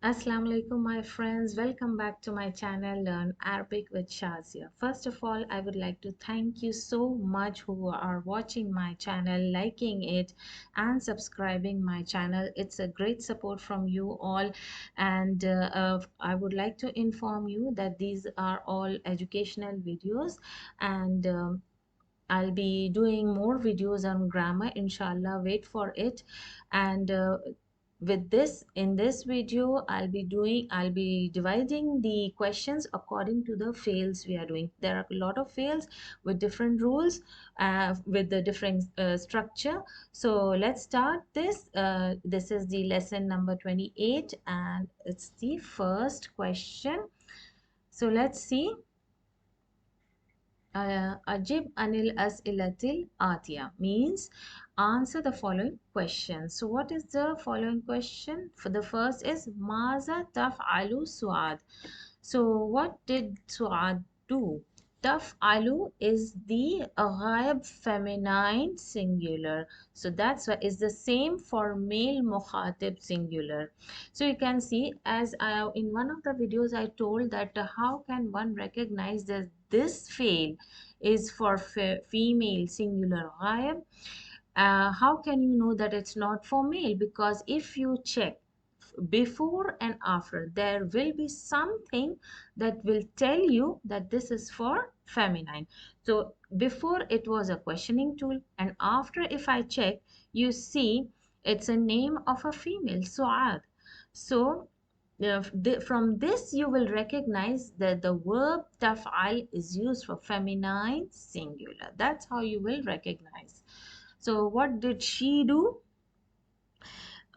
Assalamu alaikum, my friends. Welcome back to my channel Learn Arabic with Shazia. First of all, I would like to thank you so much who are watching my channel, liking it, and subscribing my channel. It's a great support from you all, and I would like to inform you that these are all educational videos, and I'll be doing more videos on grammar, inshallah. Wait for it. And with this, in this video, I'll be dividing the questions according to the fails we are doing. There are a lot of fails with different rules, with the different structure. So let's start this. This is the lesson number 28, and it's the first question. So let's see. Ajib anil as'ilatil atiya means answer the following questions. So what is the following question? For the first is Maza taf'alu Suad. So what did Suad do? Taf'alu is the ghaib feminine singular. So that's why it's the same for male mukhatib singular. So you can see, as in one of the videos I told that how can one recognize that this fail is for female singular ghaib. How can you know that it's not for male? Because if you check before and after, there will be something that will tell you that this is for feminine. So before it was a questioning tool, and after if I check, you see it's a name of a female, Suad. So from this you will recognize that the verb taf'al is used for feminine singular. That's how you will recognize. So what did she do?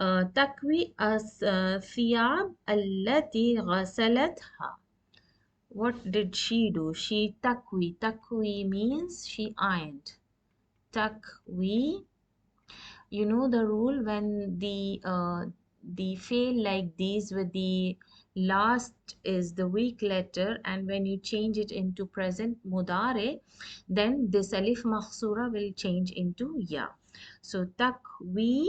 تكوي الثياب التي غسلتها. What did she do? She takwi. Takwi means she ironed. Takwi. You know the rule when the fail like these with the last is the weak letter, and when you change it into present mudaare, then this alif makhsura will change into ya. So takwi.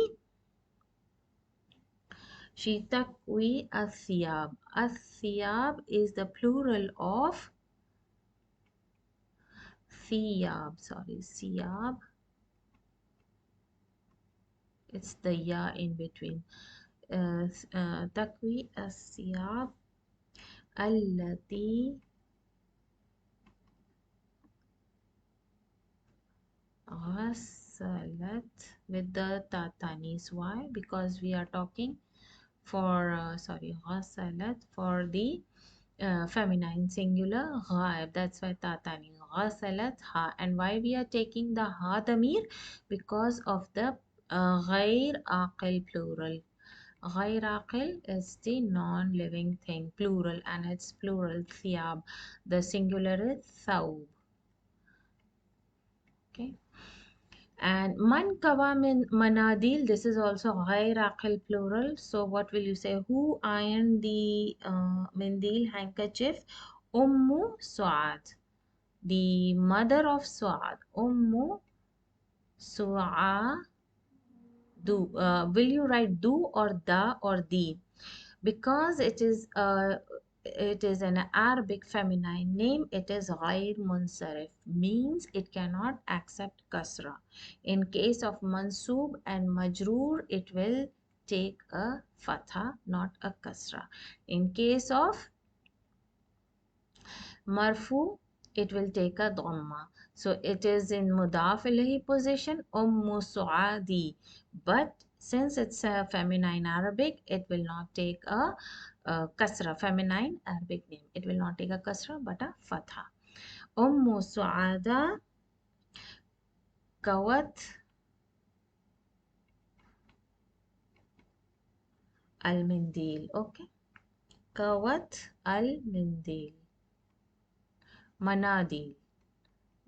She takwi athiyab. Athiyab is the plural of thiyab. Sorry, siyab. It's the ya in between. Takwi athiyab allati ghasalat with the tatanis. Why? Because we are talking for sorry, ghasalat for the feminine singular ghaib. That's why tatani ghasalat ha. And why we are taking the ha damir? Because of the ghair aqil plural. Ghair aqil is the non-living thing plural, and it's plural thiyab. The singular is thawb. Okay. And man kawa min manadil, this is also ghair aqil plural. So what will you say? Who ironed the mindil handkerchief? Ummu Suad, the mother of Suad. Ummu Su'a. Do will you write do or da or the? Because it is an Arabic feminine name, it is ghair munsarif, means it cannot accept kasra. In case of mansub and majroor, it will take a fatha, not a kasra. In case of marfu, it will take a dhamma. So it is in mudaf ilahi position, ummu suadi. But since it's a feminine Arabic, it will not take a kasra, feminine Arabic name. It will not take a kasra but a fatha. Ummu suada kawat al-mindil. Okay. Kawat al-mindil. Manadil.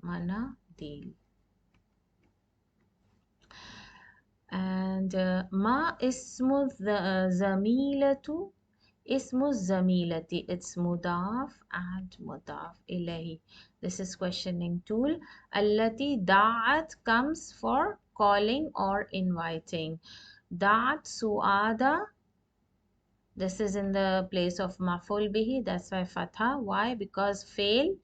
Manadil. And ma ismu zamilatu. Ismu zamilati. It's mudaf and mudaf ilahi. This is questioning tool. Allati da'at comes for calling or inviting. Da'at suada This is in the place of maful bihi. That's why fatha. Why? Because file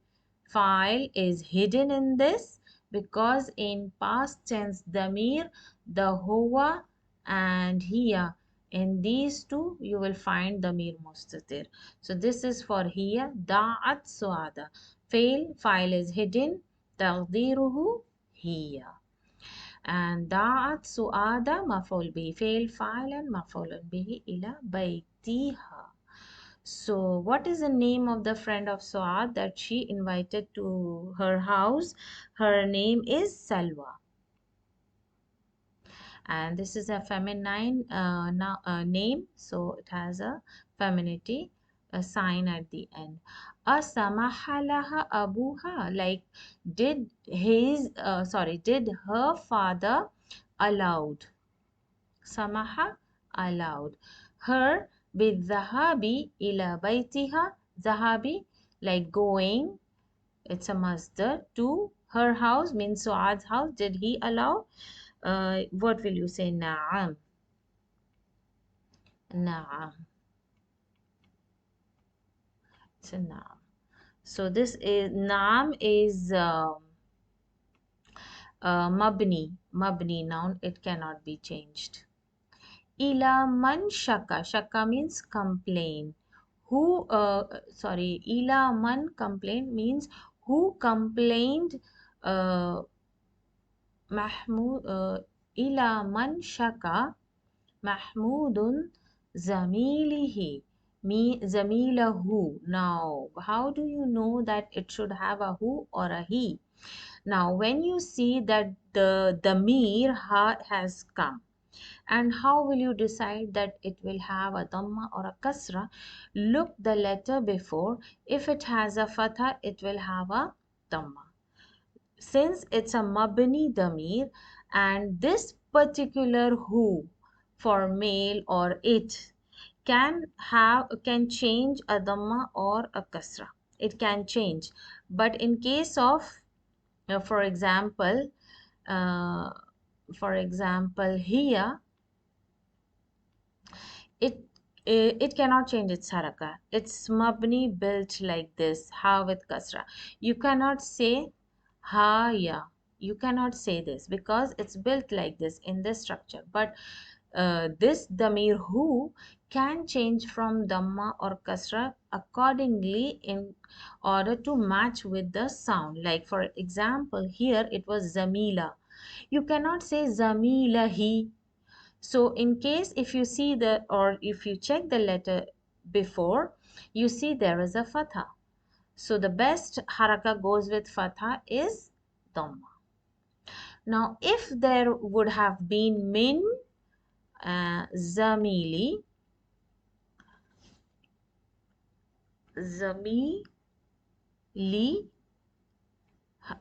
is hidden in this. Because in past tense damir, the huwa and hiya, in these two you will find damir mustatir. So this is for hiya. Da'at suada. File is hidden. Taqdiruhu hiya. And da'at suada maful bihi. File and mafulun bihi ila baytiha. So, what is the name of the friend of Suad that she invited to her house? Her name is Salwa, and this is a feminine name, so it has a femininity a sign at the end. Asamahalaha abuha, like did her father allowed? Samaha allowed her بالذهاب إلى بيتها. Zahabi, like going, it's a masdar, to her house means Suad's house. Did he allow? What will you say? Na'am. Na'am. It's a na'am. So this is na'am is mabni noun. It cannot be changed. Ila man shaka. Shaka means complain. Ila man complain means who complained. Uh, Mahmud, ila man shaka Mahmudun zamilihi. Zamilahu. Now, how do you know that it should have a who or a he? Now, when you see that the mir ha has come, and how will you decide that it will have a dhamma or a kasra? Look the letter before. If it has a fatha, it will have a dhamma. Since it's a mabni damir, and this particular who for male or it can change a dhamma or a kasra. It can change. But in case of for example, uh, here it it cannot change its haraka. It's mabni built like this, ha with kasra. You cannot say ha ya. You cannot say this because it's built like this in this structure. But this damir who can change from dhamma or kasra accordingly in order to match with the sound. Like for example, here it was zamila. You cannot say zamilahi. So in case if you see the or if you check the letter before, you see there is a fatha. So the best haraka goes with fatha is dhamma. Now if there would have been min zamili, zamili,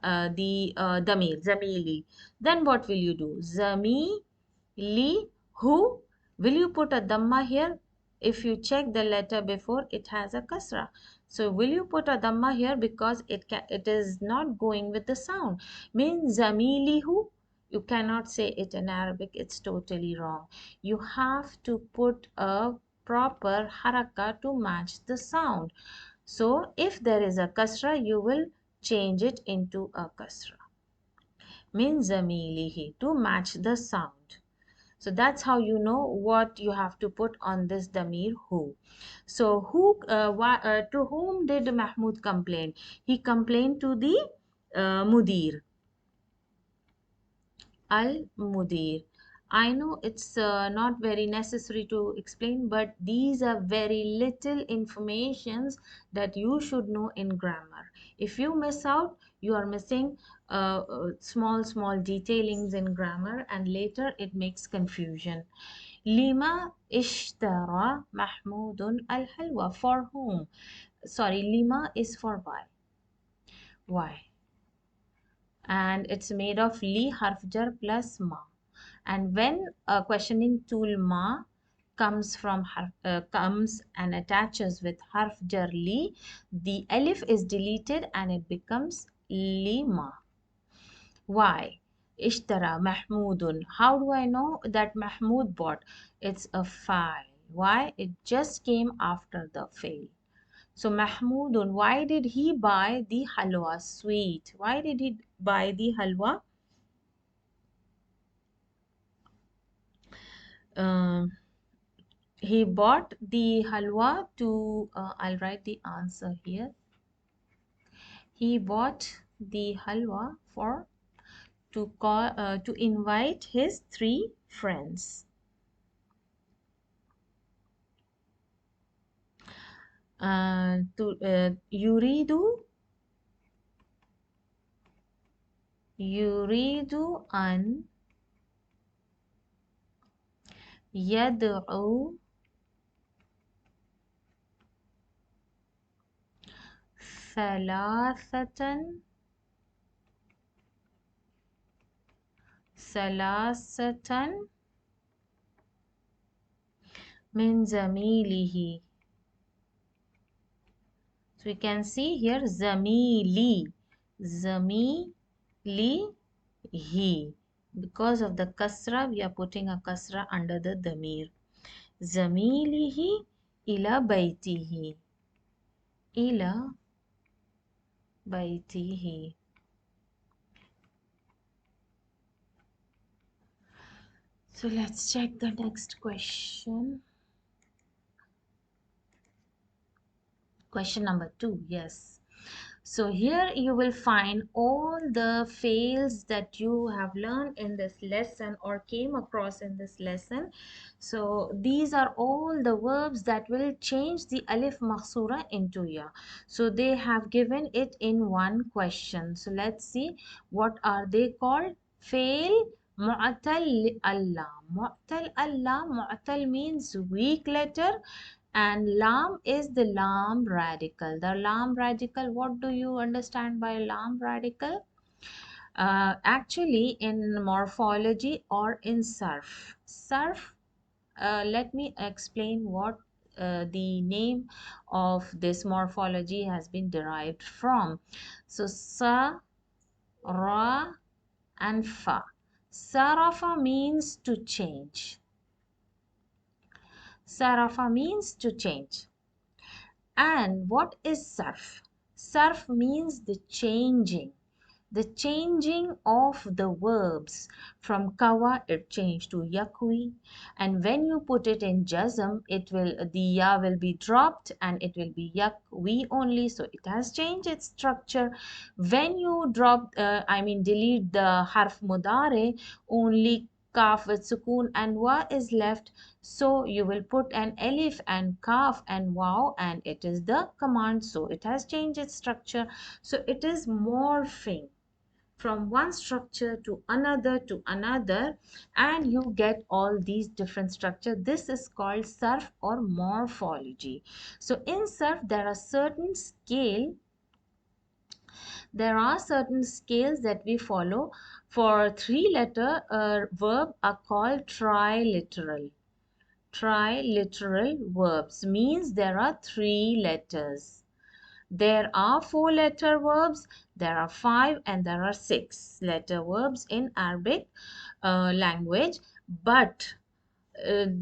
the damir, zamili, then what will you do? Zamili, who? Will you put a dhamma here? If you check the letter before, it has a kasra. So will you put a dhamma here because it is not going with the sound? Means zamili who? You cannot say it in Arabic. It's totally wrong. You have to put a proper haraka to match the sound. So if there is a kasra, you will change it into a kasra. Min zamilihi, to match the sound. So that's how you know what you have to put on this damir who. So to whom did Mahmud complain? He complained to the mudir. Al Mudir. I know it's not very necessary to explain, but these are very little informations that you should know in grammar. If you miss out, you are missing small detailings in grammar, and later it makes confusion. Lima ishtara Mahmudun al halwa. For whom? Sorry, lima is for why. Why? And it's made of li harf jar plus ma. And when a questioning tool ma comes and attaches with harf jar li, the alif is deleted and it becomes lima. Why? Ishtara Mahmudun. How do I know that Mahmud bought? It's a file. Why? It just came after the fail. So Mahmoudun, why did he buy the halwa sweet? Why did he buy the halwa? Um, he bought the halwa to, I'll write the answer here. He bought the halwa for to invite his three friends. Yuridu an yad'u ثلاثة ثلاثة من زميله. So we can see here zamili, zamili, he. Because of the kasra, we are putting a kasra under the damir. Zamilihi ila baytihi. Ila baytihi. So let's check the next question. Question number 2, yes. So here you will find all the fails that you have learned in this lesson or came across in this lesson. So these are all the verbs that will change the alif maksura into ya. So they have given it in one question. So let's see what are they called. Fail mu'tal Allah. Mu'tal Allah. Mu'tal means weak letter, and lam is the lam radical. The lam radical, what do you understand by lam radical? Actually in morphology or in surf, let me explain what the name of this morphology has been derived from. So sa, ra and fa. Sarafa means to change. Sarafa means to change. And what is sarf? Sarf means the changing of the verbs. From kawa it changed to yakwi, and when you put it in jazm, it will, the ya will be dropped and it will be yakwi only, so it has changed its structure. When you delete the harf mudaare, only kaf with sukoon and wa is left, so you will put an alif and kaf and waw, and it is the command, so it has changed its structure. So it is morphing from one structure to another, and you get all these different structure. This is called surf or morphology. So in surf there are certain scales that we follow. For three-letter verb are called triliteral. Triliteral verbs means there are three letters. There are four-letter verbs, there are five, and there are six-letter verbs in Arabic language, but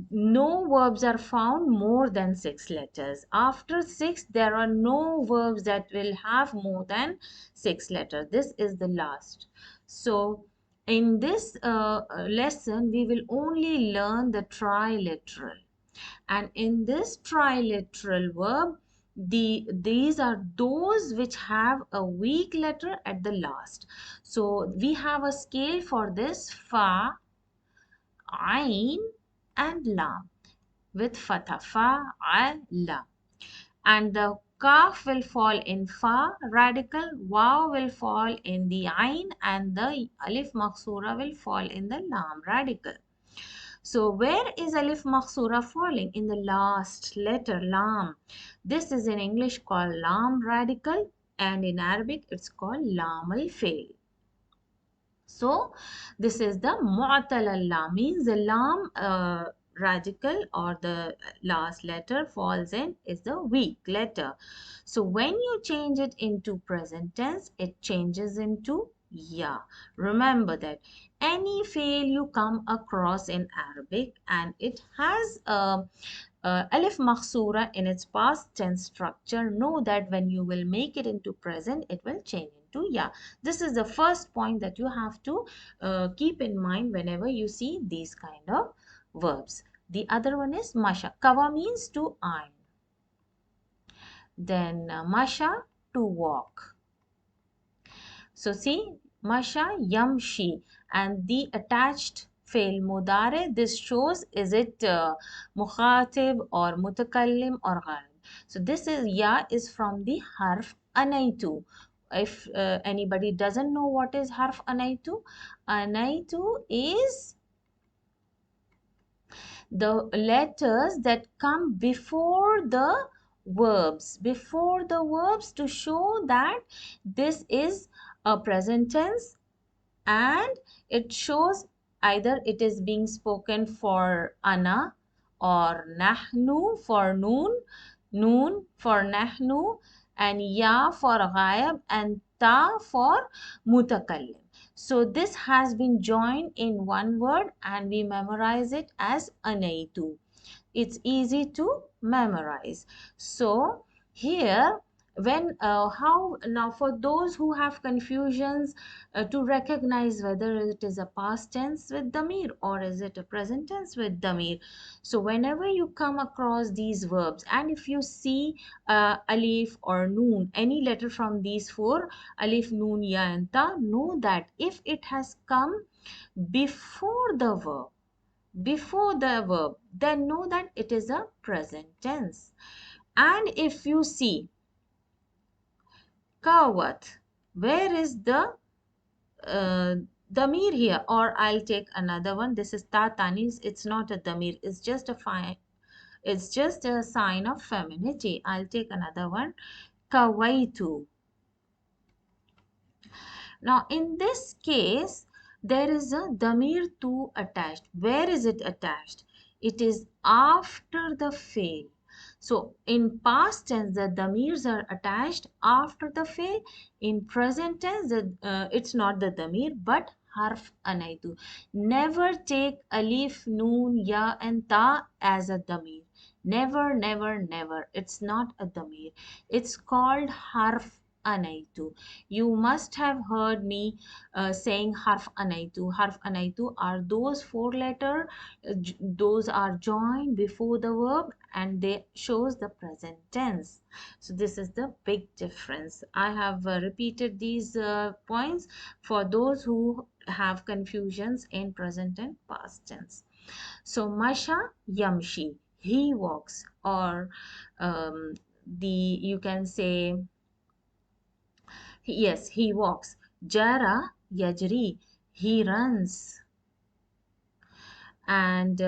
no verbs are found more than six letters. After six, there are no verbs that will have more than six letters. This is the last. So, in this lesson, we will only learn the triliteral. And in this triliteral verb, these are those which have a weak letter at the last. So we have a scale for this: fa, ain and lam, with fatha, fa, la. And the kaf will fall in fa radical, waw will fall in the ain, and the alif maksura will fall in the lam radical. So where is alif maksura falling? In the last letter, lam. This is in English called lam radical, and in Arabic it's called lam al fail. So this is the mu'tal lam, means the lam radical or the last letter falls in is the weak letter. So when you change it into present tense, it changes into Yeah, remember that any fail you come across in Arabic and it has alif makhsura in its past tense structure, know that when you will make it into present, it will change into ya. This is the first point that you have to keep in mind whenever you see these kind of verbs. The other one is masha. Kawa means to iron. Then masha, to walk. So see, Masha Yamshi and the attached fail mudaare. This shows is it mukhatib or mutakallim or ghaib. So this is ya is from the harf anaitu. If anybody doesn't know what is harf anaitu, anaitu is the letters that come before the verbs to show that this is a present tense, and it shows either it is being spoken for ana or nahnu for noon for nahnu, and ya for ghayab and ta for mutakallim. So this has been joined in one word and we memorize it as anaitu. It's easy to memorize. So here, when how now for those who have confusions to recognize whether it is a past tense with damir or is it a present tense with damir. So whenever you come across these verbs and if you see alif or noon, any letter from these four, alif, noon, ya and ta, know that if it has come before the verb, then know that it is a present tense. And if you see kawat, where is the uh, damir here? Or I'll take another one. This is tatanis. It's not a damir. It's just a sign of femininity. I'll take another one. Kawaitu. Now, in this case, there is a damir tu attached. Where is it attached? It is after the fail. So, in past tense, the damirs are attached after the fail. In present tense, it's not the damir, but harf anaitu. Never take alif, noon, ya, and ta as a damir. Never, never, never. It's not a damir. It's called harf anaitu. You must have heard me saying harf anaitu. Harf anaitu are those four letter, those are joined before the verb and they shows the present tense. So this is the big difference. I have repeated these points for those who have confusions in present and past tense. So masha yamshi, he walks, or the you can say yes, he walks. Jara yajri, he runs. And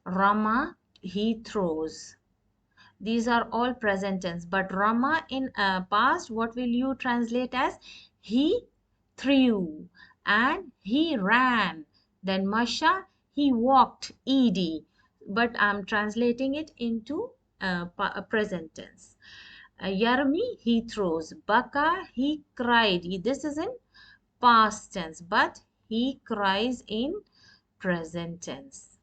Rama, he throws. These are all present tense, but Rama in past, what will you translate as? He threw and he ran. Then Masha, he walked, ed, but I'm translating it into present tense. Yarmi, he throws. Baka, he cried. This is in past tense, but he cries in present tense.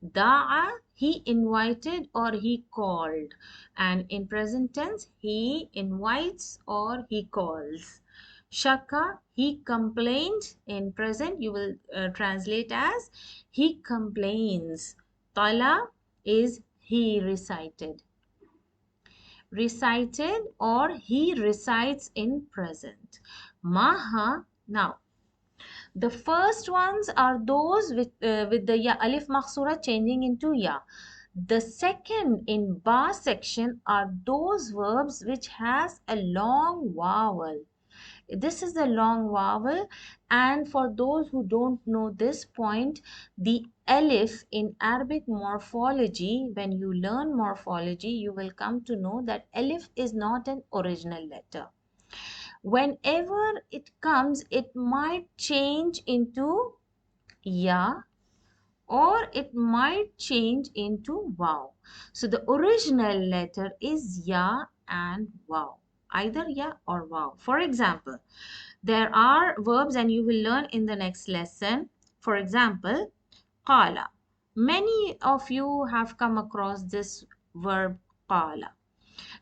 Da'a, he invited or he called. And in present tense, he invites or he calls. Shaka, he complained. In present, you will translate as he complains. Tala is he recited or he recites in present. Maha, now the first ones are those with the ya alif makhsura changing into ya. The second in ba section are those verbs which has a long vowel. This is the long vowel, and for those who don't know this point, the alif in Arabic morphology, when you learn morphology, you will come to know that alif is not an original letter. Whenever it comes, it might change into ya or it might change into wow. So the original letter is ya and wow. either ya or wow. For example, there are verbs and you will learn in the next lesson. For example, qala. Many of you have come across this verb qala.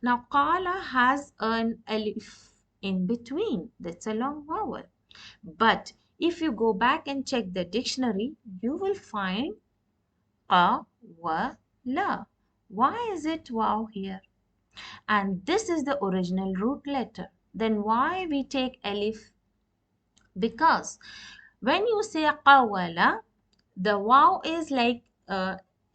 Now, qala has an alif in between. That's a long vowel. But if you go back and check the dictionary, you will find qa, wa, la. Why is it wow here? And this is the original root letter. Then why we take alif? Because when you say qawala, the wow is like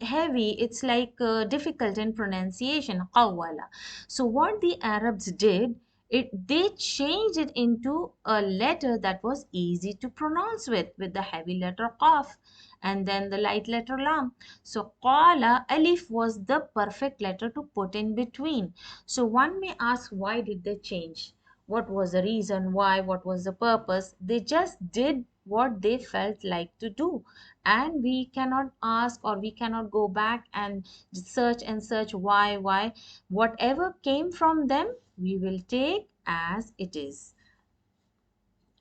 heavy, it's like difficult in pronunciation, qawala. So what the Arabs did, they changed it into a letter that was easy to pronounce with the heavy letter qaf and then the light letter lam. So qala alif was the perfect letter to put in between. So one may ask, why did they change? What was the reason why? What was the purpose? They just did what they felt like to do, and we cannot ask or we cannot go back and search why. Whatever came from them we will take as it is.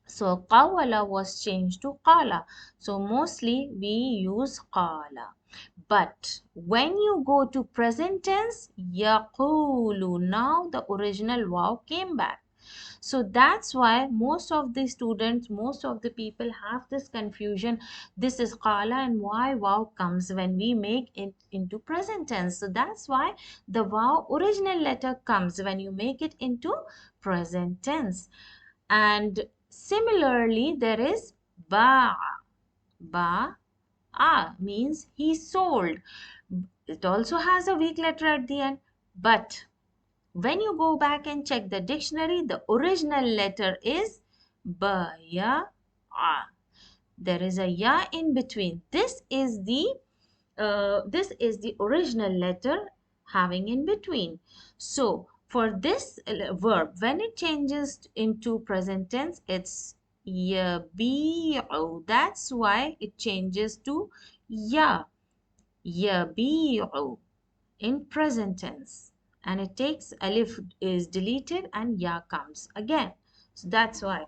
So qawala was changed to qala. So mostly we use qala. But when you go to present tense, yaqulu, now the original wow came back. So that's why most of the students, most of the people have this confusion. This is qala and why wow comes when we make it into present tense. So that's why the wow original letter comes when you make it into present tense. And similarly, there is ba. Ba means he sold. It also has a weak letter at the end. But when you go back and check the dictionary, the original letter is ba, ya, a. There is a ya in between. This is the original letter having in between. So for this verb, when it changes into present tense, it's yabi'u. That's why it changes to ya. Yabi'u in present tense, and it takes alif is deleted and ya comes again. So that's why.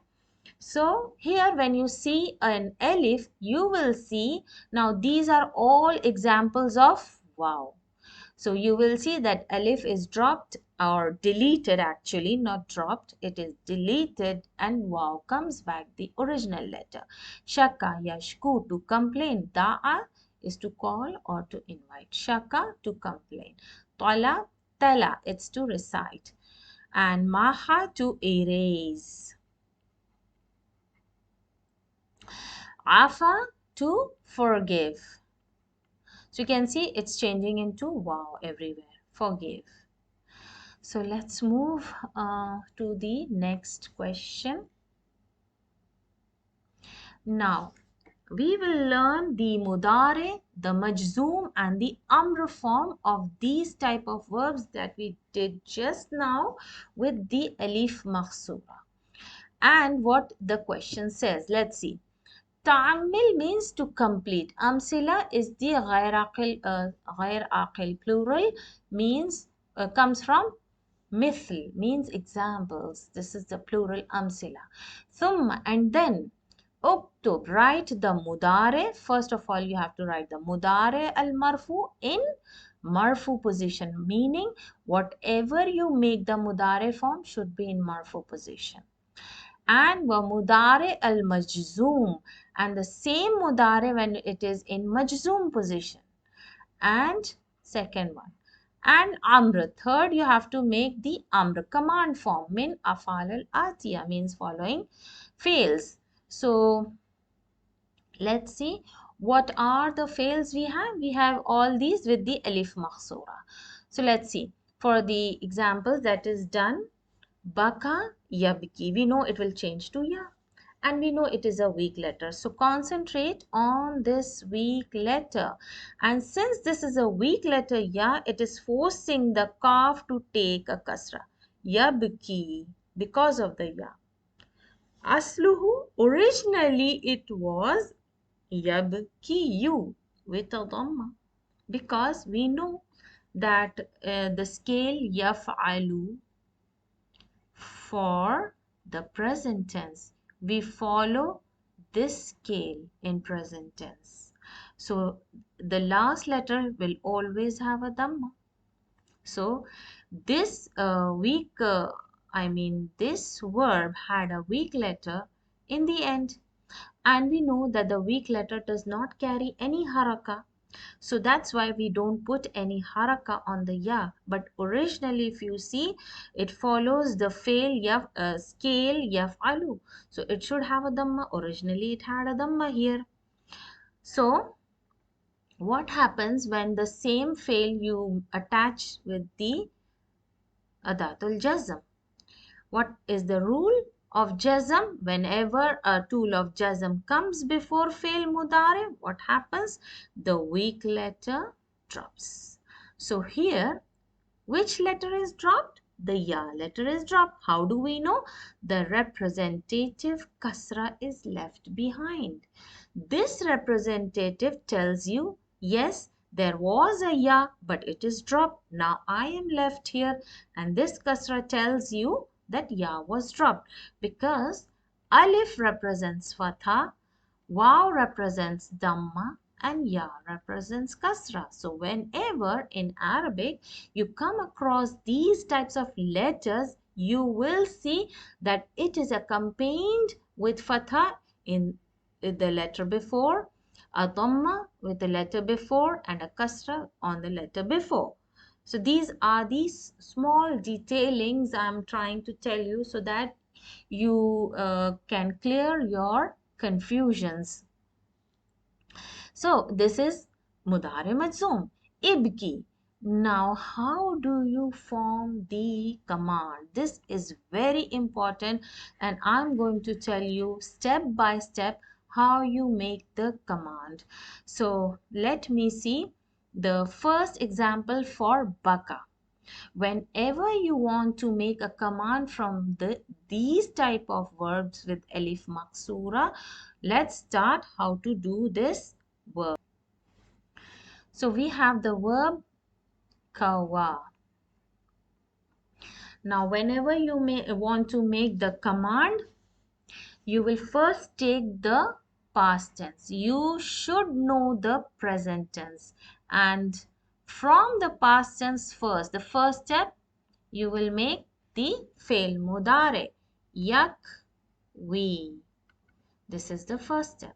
So here when you see an alif, you will see, now these are all examples of wow. So you will see that alif is dropped or deleted, actually not dropped, it is deleted, and wow comes back, the original letter. Shaka, yashku, to complain. Da'a is to call or to invite. Shaka, to complain. Tala, tala, it's to recite. And maha, to erase. Afa, to forgive. So you can see it's changing into wow everywhere. Forgive. So let's move to the next question. Now, we will learn the mudaare, the majzoom, and the amr form of these type of verbs that we did just now with the alif makhsura. And what the question says. Let's see. Ta'ammil means to complete. Amsila is the ghair aqil plural, means comes from mithl, means examples. This is the plural amsila. Thumma, and then uktub, write the mudaare. First of all, you have to write the mudaare al marfu in marfu position, meaning whatever you make the mudaare form should be in marfu position. And wa mudaare al majzoom, and the same mudaare when it is in majzoom position. And second one, and amr, third you have to make the amr command form, min afal al atiya, means following fails. So let's see what are the fails we have. We have all these with the alif makhsura. So let's see for the examples that is done. Baka, yabki, we know it will change to ya, and we know it is a weak letter. So concentrate on this weak letter. And since this is a weak letter ya, it is forcing the kaf to take a kasra. Yabki, because of the ya. Asluhu, originally it was yabkiyu with a dhamma, because we know that the scale yaf'alu For the present tense, we follow this scale in present tense. So the last letter will always have a dhamma. So this this verb had a weak letter in the end, and we know that the weak letter does not carry any haraka. So that's why we don't put any haraka on the ya. But originally, if you see, it follows the scale yaf'alu. So it should have a dhamma. Originally, it had a dhamma here. So what happens when the same fail you attach with the adatul jazm? What is the rule of jazm? Whenever a tool of jazm comes before fail mudaare, what happens? The weak letter drops. So here, which letter is dropped? The ya letter is dropped. How do we know? The representative kasra is left behind. This representative tells you, yes, there was a ya, but it is dropped. Now I am left here, and this kasra tells you that ya was dropped because alif represents fatha, waw represents dhamma, and ya represents kasra. So whenever in Arabic you come across these types of letters, you will see that it is accompanied with fatha in the letter before, a dhamma with the letter before, and a kasra on the letter before. So these are these small detailings I'm trying to tell you so that you can clear your confusions. So this is mudaare majzoom, ibki. Now, how do you form the command? This is very important, and I'm going to tell you step by step how you make the command. So let me see the first example for baka. Whenever you want to make a command from these type of verbs with alif maksura, let's start how to do this verb. So we have the verb kawa. Now whenever you want to make the command, you will first take the past tense. You should know the present tense, and from the past tense first, the first step, you will make the fail mudaare. Yak we. This is the first step.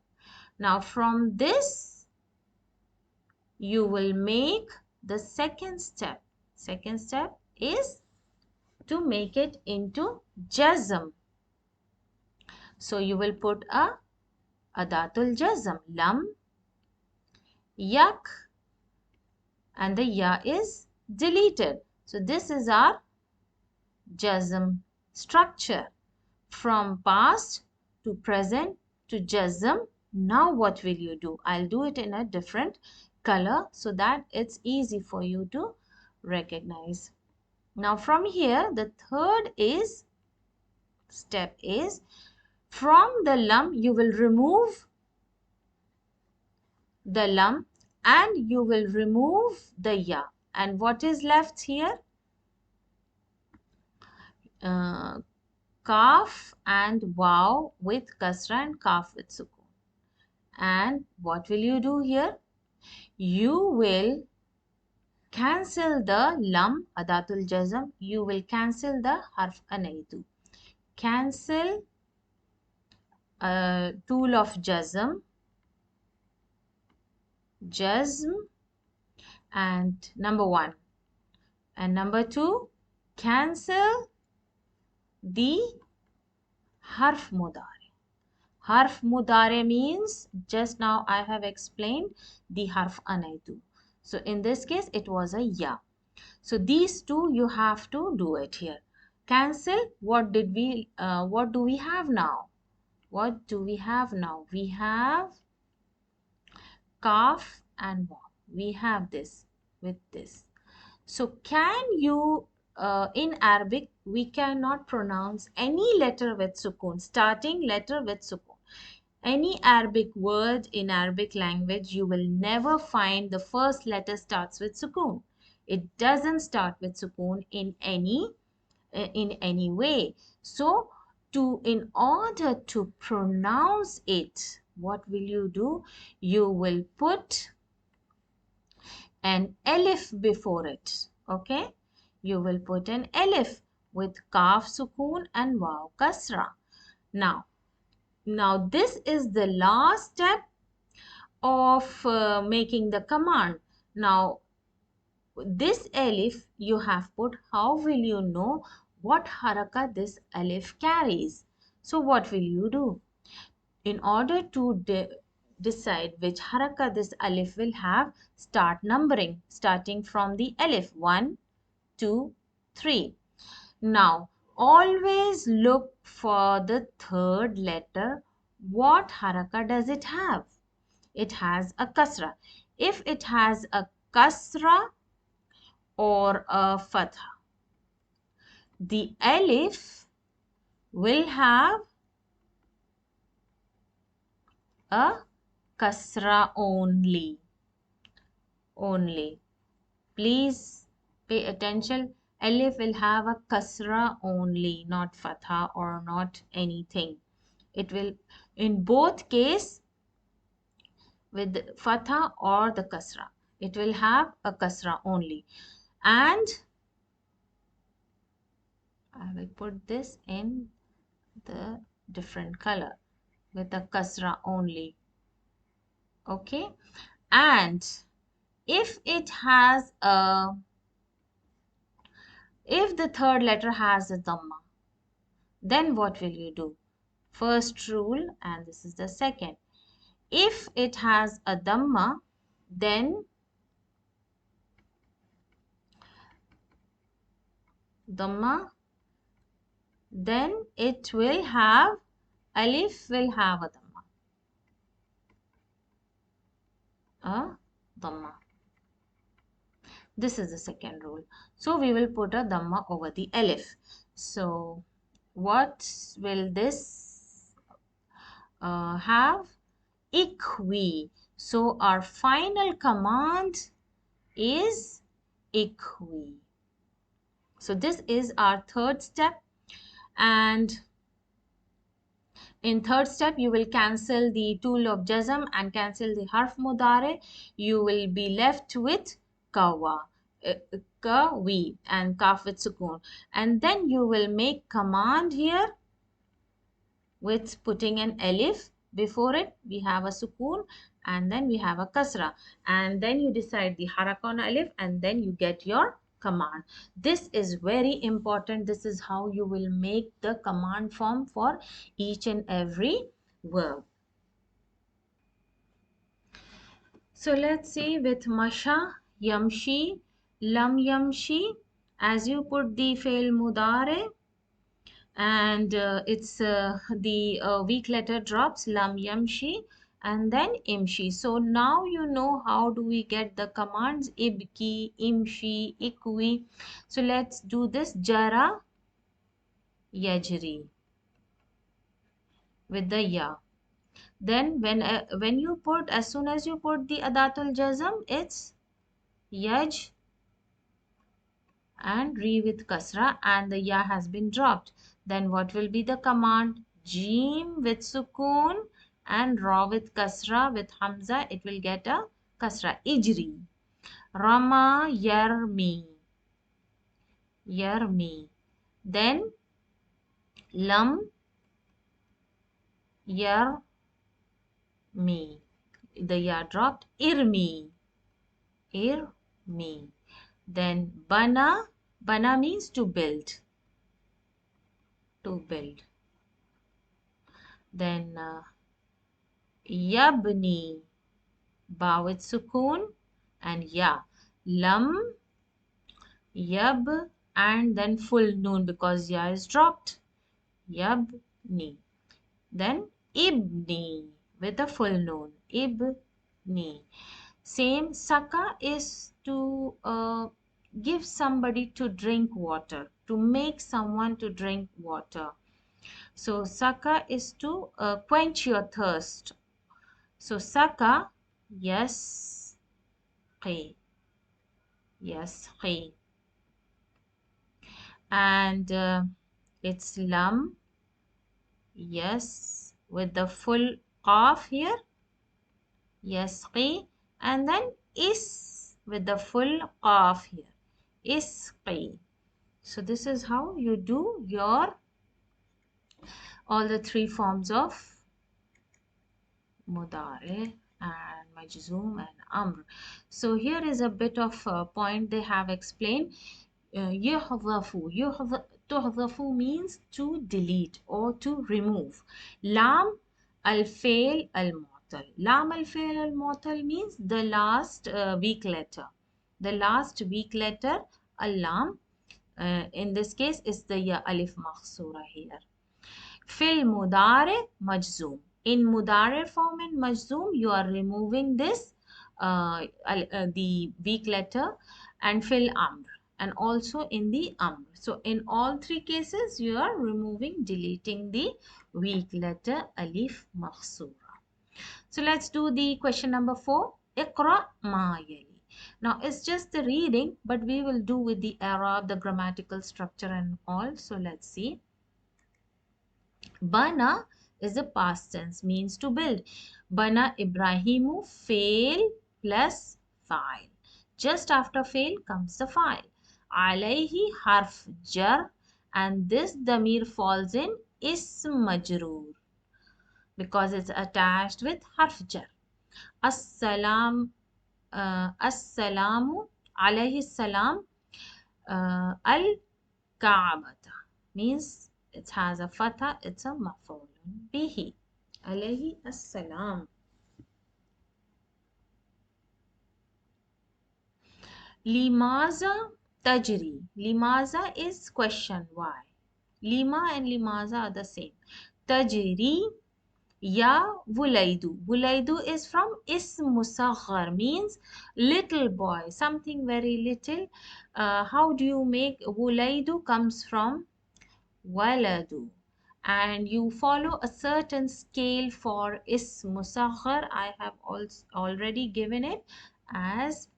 Now from this, you will make the second step. Second step is to make it into jazm. So you will put a adatul jazm, lam, yak, and the ya is deleted. So this is our jazm structure. From past to present to jazm. Now what will you do? I'll do it in a different color so that it's easy for you to recognize. Now from here, the third step is from the lam you will remove the lam and you will remove the ya. And what is left here? Kaf and waw with kasra and kaf with sukun. And what will you do here? You will cancel the lam, adatul jazm. You will cancel the harf anaitu. Cancel tool of jazm, and number one. And number two, cancel the harf mudaare. Harf mudaare means, just now I have explained, the harf anaitu. So in this case, it was a ya. So these two you have to do it here. Cancel. What do we have now? What do we have now? We have kaf and waw. We have this with this. So can you, in Arabic, we cannot pronounce any letter with sukun, starting letter with sukun. Any Arabic word in Arabic language, you will never find the first letter starts with sukun. It doesn't start with sukun in any in any way. So in order to pronounce it, what will you do? You will put an alif before it. Okay, you will put an alif with kaf sukoon and waw kasra. Now this is the last step of making the command. Now this alif you have put, how will you know what haraka this alif carries? So what will you do? In order to decide which haraka this alif will have, start numbering, starting from the alif. 1, 2, 3. Now, always look for the third letter. What haraka does it have? It has a kasra. If it has a kasra or a fatha, the alif will have a kasra only. Please pay attention. Alif will have a kasra only, not fatha or not anything. It will, in both case, with the fatha or the kasra, it will have a kasra only. And I will put this in the different color with a kasra only. Okay, and if it has a, if the third letter has a dhamma, then what will you do? First rule, and this is the second. If it has a dhamma, then it will have, alif will have a dhamma. This is the second rule. So we will put a dhamma over the alif. So what will this have? Ikwi. So our final command is ikwi. So this is our third step, and in third step you will cancel the tool of jazm and cancel the harf mudaare. You will be left with kawa, kawi, and kaf with sukoon, and then you will make command here with putting an alif before it. We have a sukoon and then we have a kasra, and then you decide the haraka on alif, and then you get your command. This is very important. This is how you will make the command form for each and every verb. So let's see with masha, yamshi, lam yamshi. As you put the fail mudare, and it's the weak letter drops, lam yamshi and then imshi. So now you know how do we get the commands ibki, imshi, ikwi. So let's do this. Jara, yajri with the ya. Then when you put, as soon as you put the adatul jazm, it's yaj and re with kasra, and the ya has been dropped. Then what will be the command? Jim with sukoon and ra with kasra with hamza. It will get a kasra. Ijri. Rama yarmi. Yarmi. Then lam yarmi. The ya dropped. Irmi. Irmi. Then bana. Bana means to build. To build. Then yabni, ba with sukoon and ya. Lam, yab, and then full noon because ya is dropped. Yabni. Then ibni with a full noon. Ibni. Same, saka is to give somebody to drink water, to make someone to drink water. So saka is to quench your thirst. So saka, yes, qi, yes, qi. and it's lam, yes, with the full qaf here, yasqi, and then is with the full qaf here, isqi. So this is how you do your all the three forms of mudaare and majzoom and amr. So here is a bit of a point they have explained. يحذف تحذف means to delete or to remove. Lam al-fail al-mu'tal. Lam al-fail al-mu'tal means the last weak letter. The last weak letter, al-lam, in this case is the ya alif makhsura here. Fil mudare majzoom. In mudare form and majzoom, you are removing this the weak letter, and fil amr, and also in the amr. So in all three cases, you are removing, deleting the weak letter alif makhsura. So let's do the question number 4. Iqra ma yali. Now it's just the reading, but we will do with the Arab, the grammatical structure and all. So let's see. Bana is a past tense, means to build. Bana Ibrahimu, fail plus fa'il. Just after fail comes the fa'il. Alayhi harf jar, and this damir falls in ism majroor because it's attached with harf jar. As-salam, as-salamu, alayhi salam, al-ka'bata means it has a fatha, it's a maf'ul bihi. Alayhi as-salam. Limaza tajri. Limaza is question why. Lima and limaza are the same. Tajri ya Wulaidu. Wulaidu is from ism musaghar, means little boy, something very little. How do you make Wulaidu? Comes from waladu, and you follow a certain scale for ism musaghar. I have also already given it as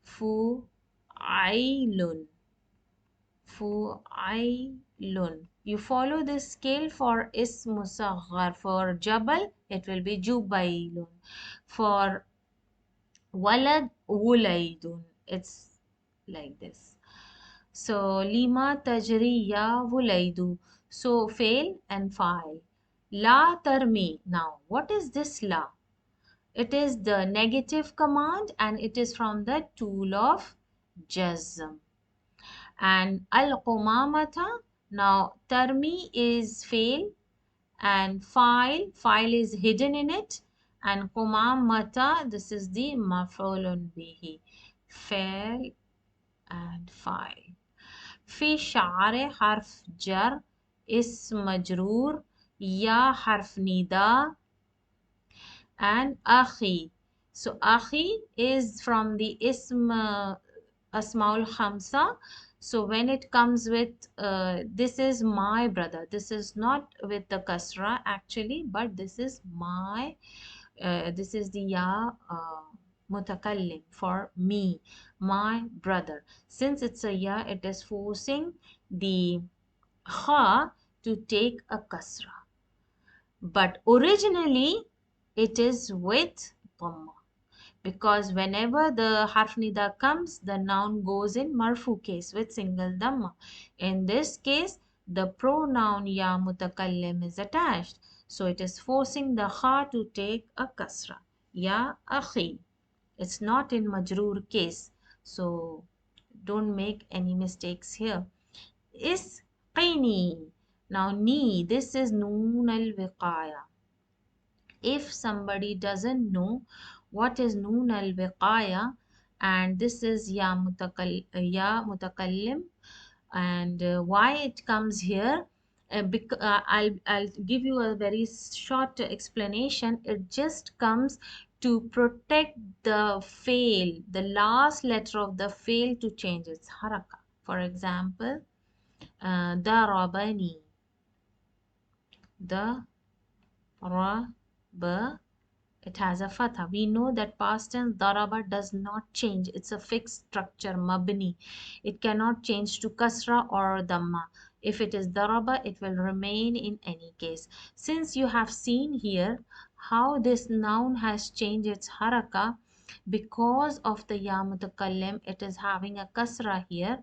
fu'ailun. Fu'ailun. You follow this scale for ism musaghar. For jabal, it will be jubailun. For walad, wulaidun. It's like this. So lima tajri ya wulaidu. So fail and file. La tarmi. Now, what is this la? It is the negative command and it is from the tool of jazm. And al-qumamata, now tarmi is fail and file is hidden in it, and qumamata, this is the maf'ulun bihi, fail and file. في شعر حرف جر اسم مجرور يا حرف نداء and أخي. So أخي is from the ism asmaul khamsa. So when it comes with this is my brother, this is not with the kasra actually, but this is my this is the ya mutakallim for me, my brother. Since it's a ya, it is forcing the kha to take a kasra, but originally it is with dhamma, because whenever the harf nida comes, the noun goes in marfu case with single dhamma. In this case, the pronoun ya mutakallim is attached, so it is forcing the kha to take a kasra. Ya akhi. It's not in majroor case, so don't make any mistakes here. Isqini. Now ni, this is noon al wiqaya. If somebody doesn't know what is noon al wiqaya, and this is ya mutakallim, and why it comes here, I'll give you a very short explanation. It just comes to protect the fail, the last letter of the fail, to change its haraka. For example, darabani, the ra ba It has a fatha. We know that past tense daraba does not change. It's a fixed structure, mabni. It cannot change to kasra or dhamma. If it is daraba, it will remain in any case. Since you have seen here how this noun has changed its haraka because of the ya mutakallim, it is having a kasra here.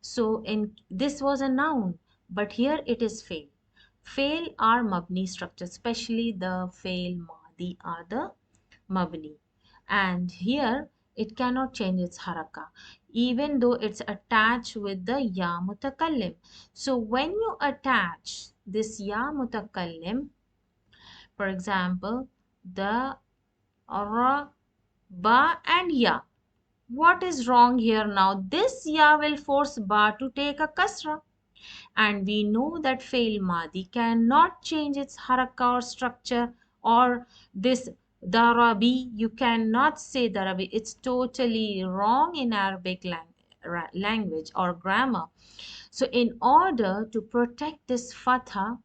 So in this was a noun, but here it is fail. Fail are mabni structures, especially the fail madi are the mabni. And here it cannot change its haraka, even though it's attached with the ya mutakallim. So when you attach this ya mutakallim, for example, the ra, ba and ya. What is wrong here now? This ya will force ba to take a kasra. And we know that fail madi cannot change its haraka or structure, or this darabi, you cannot say darabi. It's totally wrong in Arabic language or grammar. So in order to protect this fatha,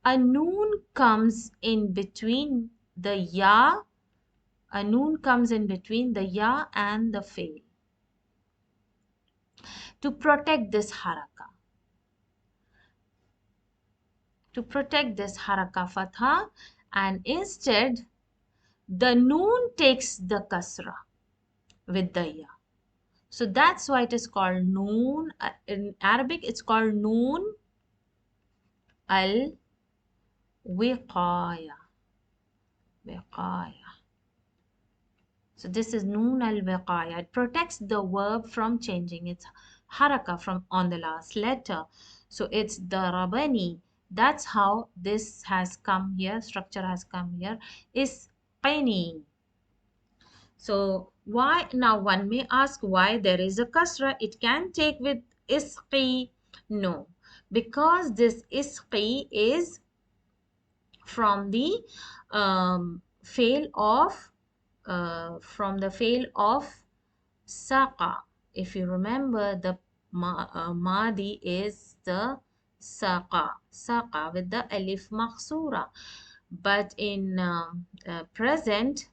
a noon comes in between the ya, a noon comes in between the ya and the fail to protect this haraka. To protect this haraka fatha, and instead the noon takes the kasra with the ya. So that's why it is called noon. In Arabic it's called noon al wiqaya. Wiqaya. So this is noon al wiqaya. It protects the verb from changing its haraka from on the last letter. So it's darabani. That's how this has come here. Structure has come here. Is qini. So why now one may ask why there is a kasra. It can take with isqi. No, because this isqi is from the fail of saqa. If you remember, the madi is the saqa with the alif maksura, but in present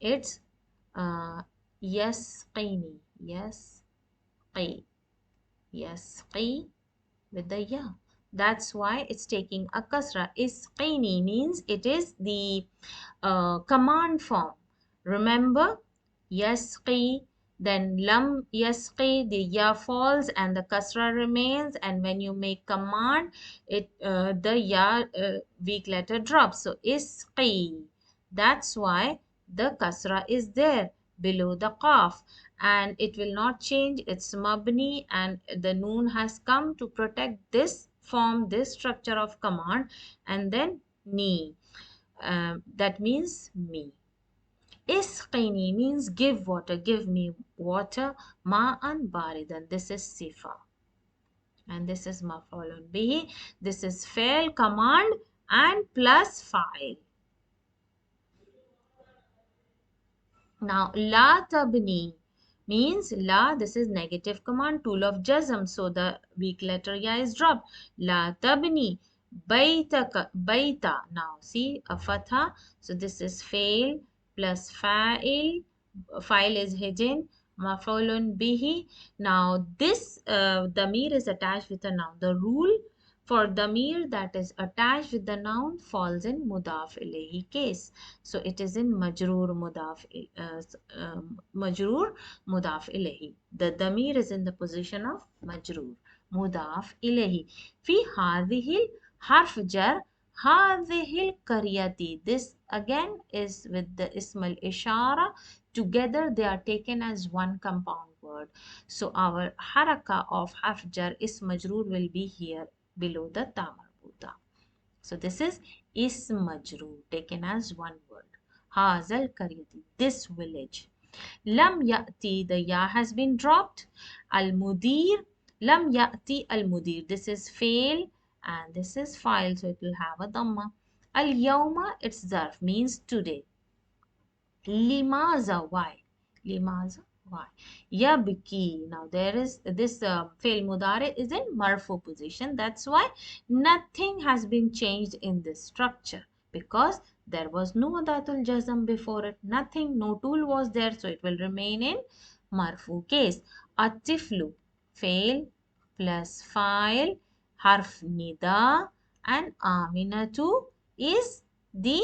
it's yasqini, yasqi, yasqi with the ya. That's why it's taking a kasra. Isqini means it is the command form. Remember, yasqi, then lam yasqi, the ya falls and the kasra remains, and when you make command, it the ya weak letter drops. So isqi. That's why the kasra is there below the qaf, and it will not change its mabni, and the noon has come to protect this form, this structure of command, and then ni, that means me. Isqini means give water, give me water. Ma'an baridan, this is sifa, and this is maf'ulun bihi. This is fail command and plus fa'il. Now, la tabni means la, this is negative command, tool of jazm. So the weak letter ya is dropped. La tabni baytaka, bayta. Now, see a fatha. So this is fail plus fa'il. Fa'il is hidden. Maf'ulun bihi. Now, this damir is attached with a noun. The rule for damir that is attached with the noun falls in mudaf ilayhi case. So it is in majroor mudaf ilayhi. The damir is in the position of majroor mudaf ilayhi. Fi hadhihi harf jar hadhihi qaryati. This again is with the ismal ishara. Together they are taken as one compound word. So our haraka of harf jar is majroor will be here below the ta marbuta. So this is majroor taken as one word. Hazal qaryati, this village. Lam ya'ti, the ya has been dropped. Al mudir, lam ya'ti al mudir. This is fail and this is file, so it will have a dhamma. Al yawma, it's zarf, means today. Limaza, why? Limaza, why? Yabki, now there is this fail mudaare is in marfu position. That's why nothing has been changed in this structure. because there was no adatul jazm before it, nothing, no tool was there, so it will remain in marfu case. Atiflu, fail plus file, harf nida, and aminatu is the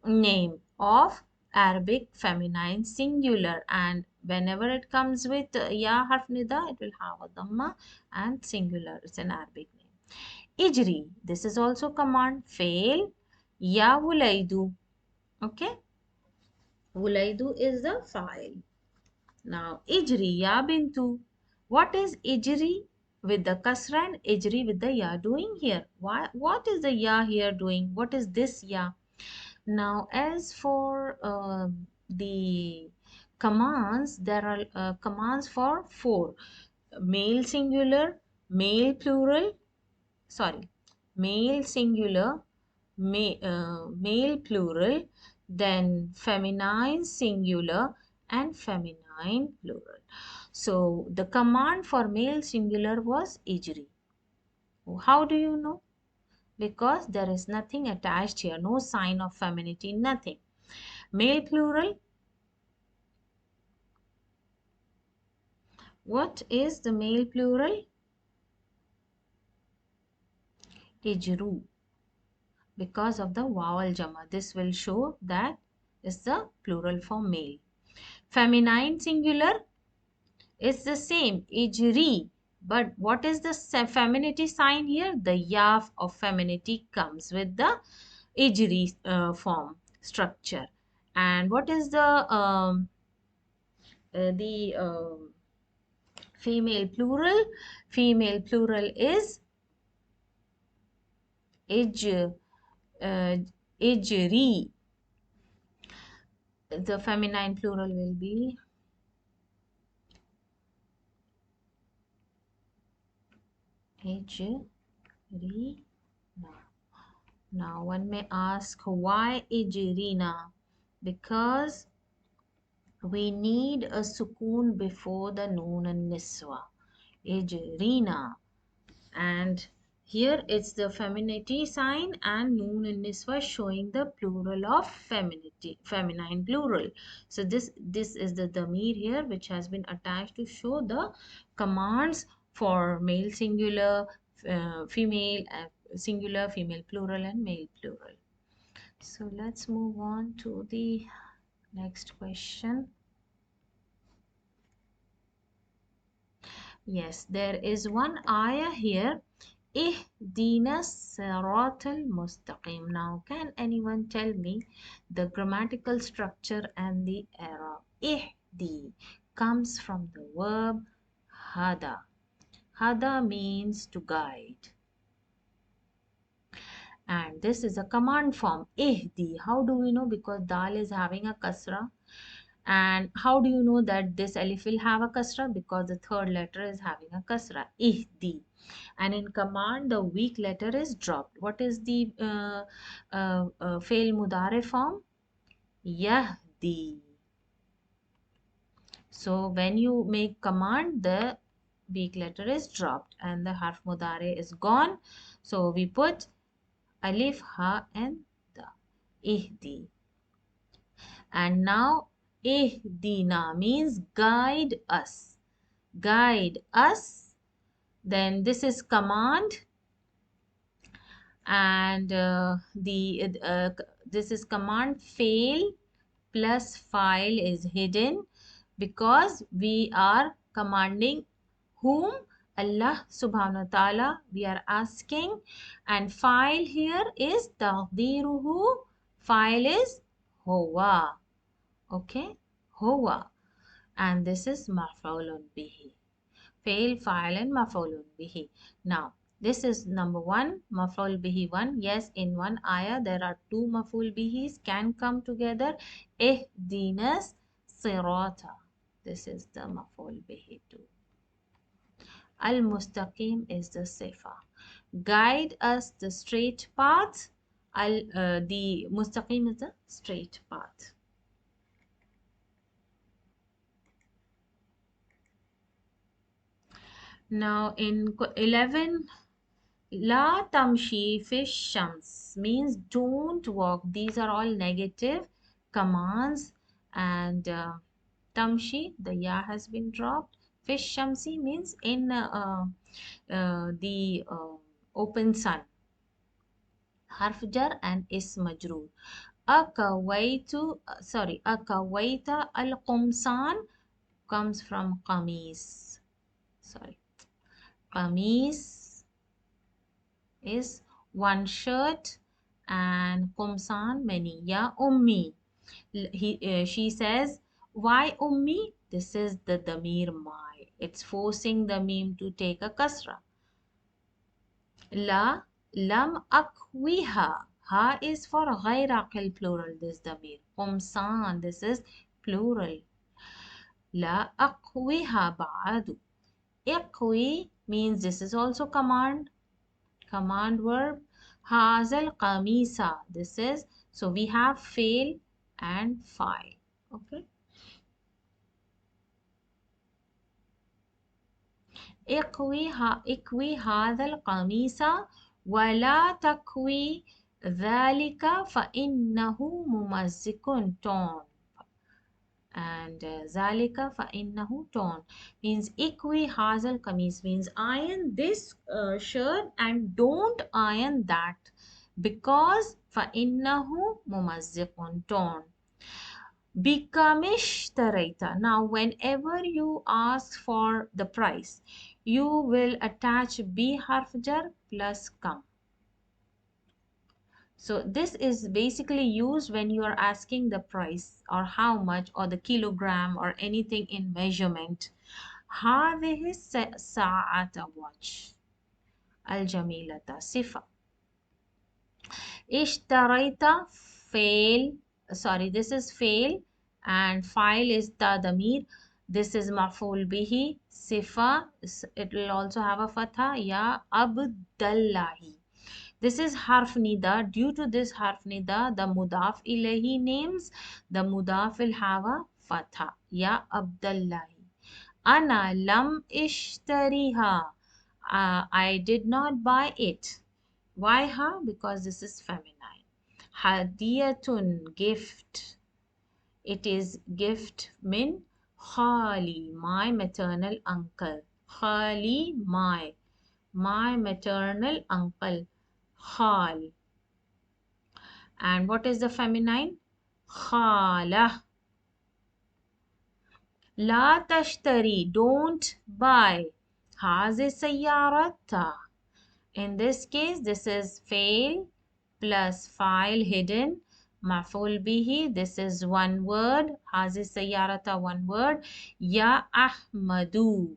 name of Arabic feminine singular, and whenever it comes with ya harf nida, it will have a dhamma and singular. It's an Arabic name. Ijri, this is also command. Fail. Ya wulaidu. Okay, wulaidu is the file. Now ijri ya bintu. What is ijri with the kasra and ijri with the ya doing here? Why? What is the ya here doing? What is this ya? Now, as for the commands, there are commands for four: male singular, male plural, sorry, male singular, male plural, then feminine singular, and feminine plural. So, the command for male singular was ijri. How do you know? Because there is nothing attached here, no sign of femininity, nothing. Male plural, what is the male plural? Ijru. Because of the vowel jama, this will show that is the plural for male. Feminine singular is the same, ijri. But what is the femininity sign here? The ya of femininity comes with the ijri form structure. And what is the female plural? Female plural is ij, ijri. The feminine plural will be ijri. Now one may ask, why ijrina? Because we need a sukoon before the noon and niswa. Ijrina. And here it's the femininity sign and noon and niswa showing the plural of femininity, feminine plural. So this is the damir here which has been attached to show the commands for male singular, female singular, female plural, and male plural. So let's move on to the next question. Yes, there is one ayah here. Ihdina siratal mustaqim. Now, can anyone tell me the grammatical structure and the error? Ihdi comes from the verb hada. Hada means to guide. And this is a command form. Ihdi. How do we know? Because dal is having a kasra. And how do you know that this alif will have a kasra? Because the third letter is having a kasra. Ihdi. And in command, the weak letter is dropped. What is the fail mudaare form? Yahdi. So when you make command, the weak letter is dropped and the harf mudaare is gone. So we put alif, ha, and da. Ihdi. And now ihdina means guide us. Guide us. Then this is command, and this is command. Fail plus file is hidden because we are commanding whom? Allah subhanahu wa ta'ala we are asking, and file here is taqdiruhu. File is huwa. Okay, huwa. And this is maf'ulun bihi. Fail, file, and maf'ulun bihi. Now, this is number one, maf'ul bihi one. Yes, in one ayah there are two maf'ul bihis can come together. Ihdinas sirata. This is the maf'ul bihi two. Al-mustaqim is the sifa. Guide us the straight path. The mustaqim is the straight path. Now in 11, La tamshi fi shams means don't walk. These are all negative commands. And tamshi, the ya has been dropped. Fish shamsi means in the open sun. Harf jar and is majroor. Akawaita al-qumsan comes from qamis. Sorry. Qamis is one shirt and qumsan many. Ya ummi. She says, why ummi? This is the damir my. It's forcing the meme to take a kasra. La lam akwiha. Ha is for ghair aqil plural. This damir. Qumsan. This is plural. La akwiha ba'adu. Iqwi means this is also command verb. Hazal qamisa. This is, so we have fail and file. Okay. اكوي هذا القميص ولا تكوي ذلك فإنه ممزق tone. And ذلك فإنه tone means اكوي هذا القميص means iron this shirt and don't iron that because فإنه ممزق tone. Bikamishtareta. Now, whenever you ask for the price, you will attach bi harf jar plus kam. So this is basically used when you are asking the price or how much or the kilogram or anything in measurement. هذه الساعة watch. الجميلة صفة. اشتريت fail, sorry, this is fail and file is tadamir. This is maf'ul bihi sifa. It will also have a fatha. Ya abdallahi. This is harf nida. Due to this harf nida, the mudaf ilahi names, the mudaf will have a fatha. Ya abdallahi. Ana lam ishtariha. I did not buy it. Why ha? Because this is feminine. Hadiyatun, gift. It is gift min khali, my maternal uncle. Khali, my maternal uncle. Khal. And what is the feminine? Khala. La tashtari, don't buy. Hazi sayyarata. In this case, this is fail plus file hidden. Maf'ul bihi, this is one word. Hazi sayyarata, one word. Ya Ahmadu,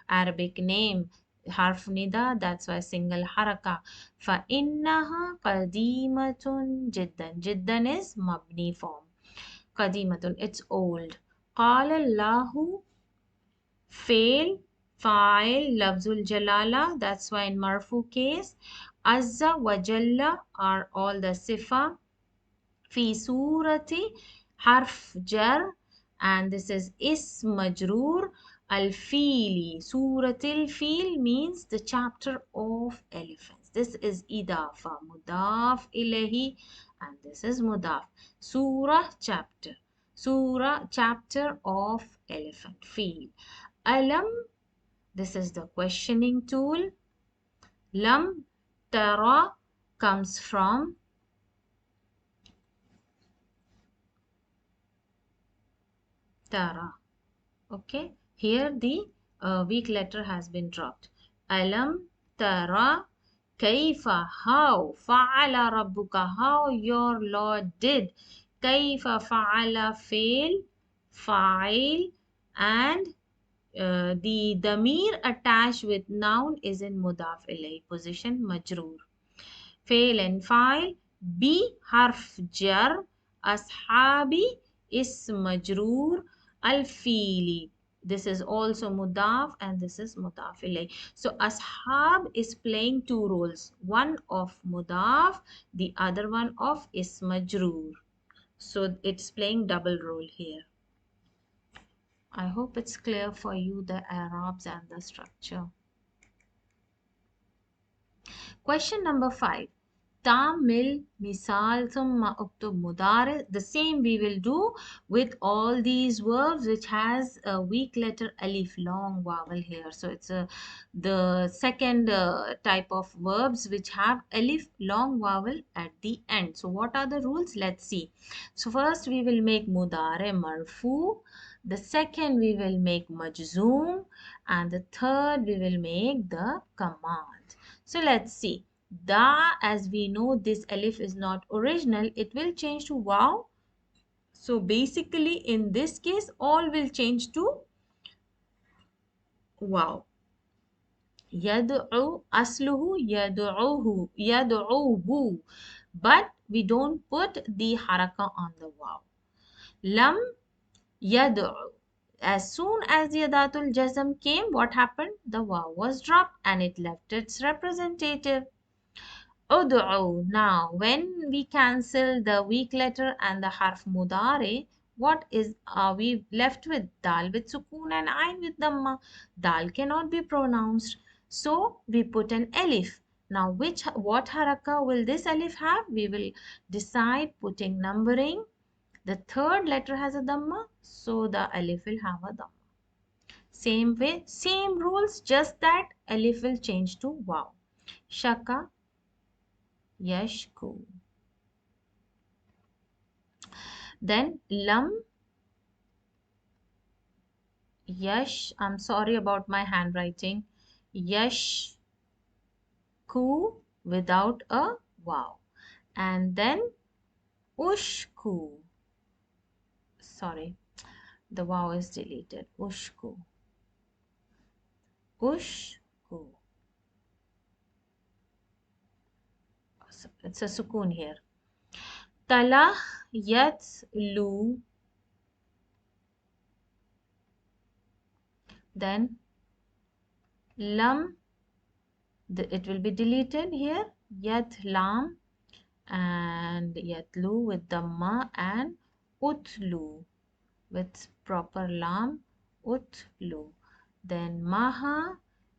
Arabic name. Harf nida, that's why single haraka. Fa innaha qadimatun jiddan. Jiddan is mabni form. Qadimatun, it's old. Qala Allahu, fail, file, lafzul jalala, that's why in marfu case. Azza wa jalla are all the sifa. Fi surati, harf jar, and this is ism majroor. Al fili, suratil fil means the chapter of elephants. This is idafa, mudaf ilahi, and this is mudaf. Surah, chapter. Surah, chapter of elephant, fil. Alam, this is the questioning tool. Lam tara comes from tara. Okay, here the weak letter has been dropped. Alam tara kaifa, how, fa'ala rabbuka, how your Lord did. Kaifa fa'ala, fail, fa'il, and the damir attached with noun is in mudaf ilayh position majroor. Fail and file. B harf jar. Ashabi is majroor. Al-fili. This is also mudaf and this is mudaf ilayh. So ashab is playing two roles. One of mudaf, the other one of is majroor. So it's playing double role here. I hope it's clear for you the Arabs and the structure. Question number 5. Tamil misal thumma uktub mudare. The same we will do with all these verbs which has a weak letter alif, long vowel here. So it's the second type of verbs which have alif, long vowel at the end. So what are the rules? Let's see. So first we will make mudare marfu. The second we will make majzoom, and the third we will make the command. So let's see. Da, as we know, this alif is not original. It will change to wow. So basically, in this case, all will change to wow. Yad'u, asluhu yad'uhu, yad'uhu. But we don't put the haraka on the wow. Lam yad'u. As soon as the adatul jazm came, what happened? The wow was dropped and it left its representative. Ud'u. Now, when we cancel the weak letter and the harf mudare, what is are we left with? Dal with sukoon and ain with dhamma. Dal cannot be pronounced. So we put an alif. Now, what haraka will this alif have? We will decide putting numbering. The third letter has a dhamma, so the alif will have a dhamma. Same way, same rules, just that alif will change to wow. Shaka, yashku. Then lam, yash. I'm sorry about my handwriting. Yashku without a wow. And then ushku. Sorry, the wow is deleted. Ushku. Ushku. So it's a sukoon here. Tala yatlu. Then lam, it will be deleted here. Yat lam and yatlu with dhamma and utlu with proper lam, utlu. Then maha,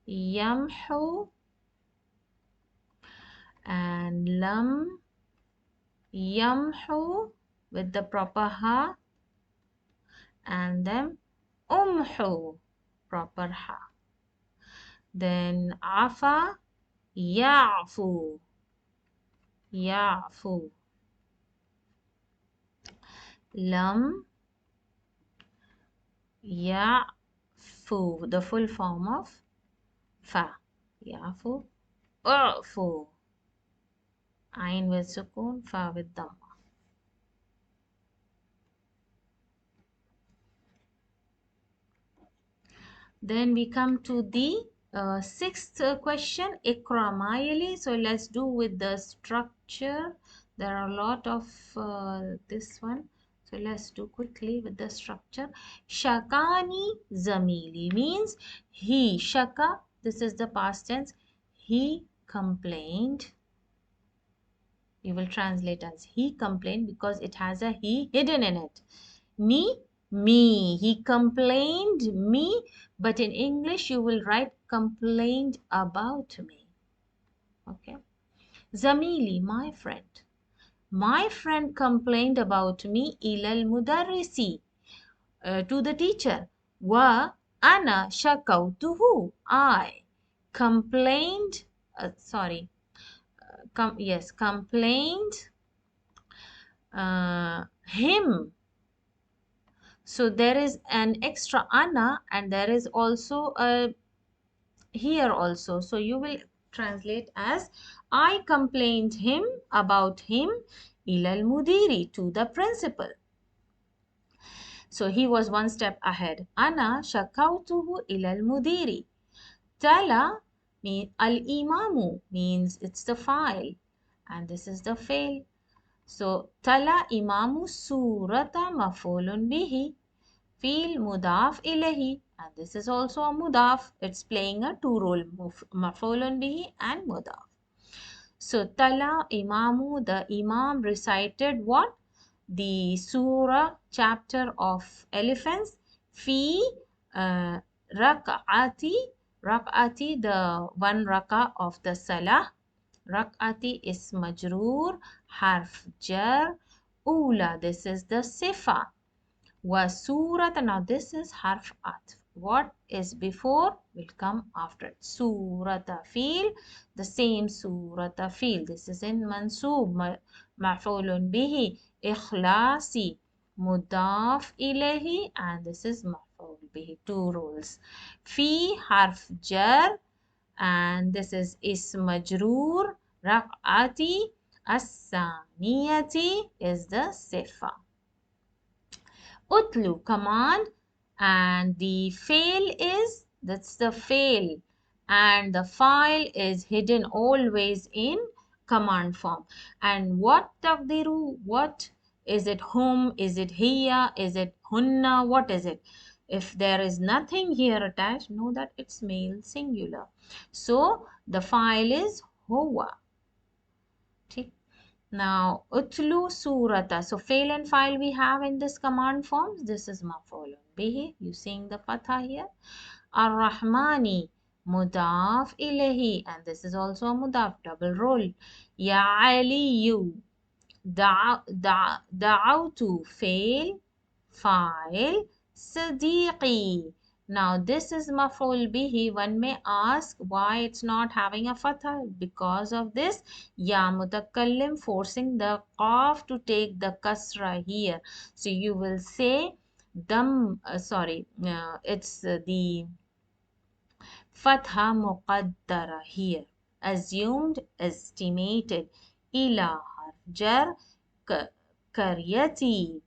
yamhu and lam, yamhu with the proper ha, and then umhu, proper ha. Then afa, ya'fu, ya'fu. Lam, ya'fu, the full form of fa. Ya'fu, u'fu. Ain with sukoon, fa with dhamma. Then we come to the sixth question, ikramayali. So let's do with the structure. There are a lot of this one. So let's do quickly with the structure. Shakani zamili means he. Shaka, this is the past tense. He complained. You will translate as he complained because it has a he hidden in it. Me. He complained me, but in English you will write complained about me. Okay. Zamili, my friend. My friend complained about me ilal mudarrisi, to the teacher. Wa ana shakautuhu. I complained, complained him. So there is an extra ana and there is also a here also. So you will translate as I complained him about him ilal mudiri, to the principal. So he was one step ahead. Ana shakautuhu ilal mudiri. Tala mean al imamu means it's the file and this is the fail. So tala imamu surata mafulun bihi. Feel mudaf ilahi, and this is also a mudaf. It's playing a two role, mafulun bihi and mudaf. So tala imamu, the imam recited what? The surah chapter of elephants. Fi rak'ati, rak'ati, the one raka of the salah. ركعتي اسم مجرور حرف جر أولى, this is the صفة. وسورة, now this is حرف عطف. What is before will come after it. سورة فيل, the same سورة فيل, this is in منصوب مفعول به. إخلاصي مضاف إليه, and this is مفعول به. Two rules. في حرف جر, and this is اسم مجرور. ركعتي الثانية is the صفة. Utlu, command, and the fail is, that's the fail, and the file is hidden always in command form. And what taqdiru, what is it? Whom, is it hiya, is it hunna, what is it? If there is nothing here attached, know that it's male singular. So the file is huwa. Now, utlu surata. So, fail and file we have in this command forms. This is maf'ulun bihi. You seeing the fatha here? Ar-Rahmani, mudaf ilahi. And this is also a mudaf, double role. Ya Aliyu, da'autu, fail, file, sadiqi. Now this is maf'ul bihi. One may ask why it's not having a fatha. Because of this ya mutakallim forcing the qaf to take the kasra here. So you will say it's the fatha muqaddara here. Assumed, estimated. Ila harf jar karyati.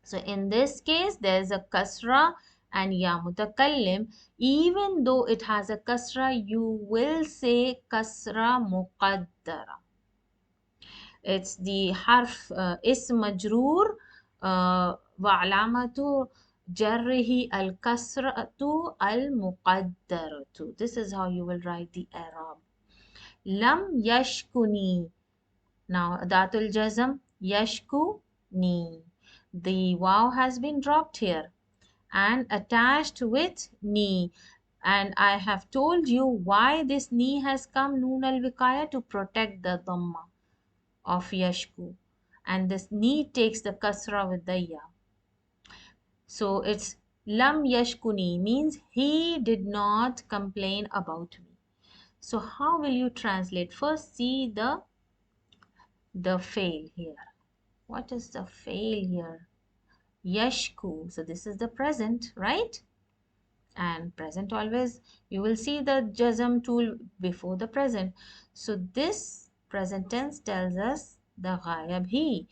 So in this case, there is a kasra and ya mutakallim. Even though it has a kasra, you will say kasra muqaddara. It's the harf ism majroor wa alamatu jarrihi al kasratu al muqaddaratu. This is how you will write the i'rab. Lam yashkuni. Now datul jazm yashkuni. The waw has been dropped here and attached with ni. And I have told you why this ni has come, noon al wiqaya, to protect the dhamma of yashku. And this ni takes the kasra with the ya. So it's lam yashkuni, means he did not complain about me. So how will you translate? First see the fail here. What is the fail here? Yashku. So this is the present, right? And present always, you will see the jazm tool before the present. So this present tense tells us the ghayab he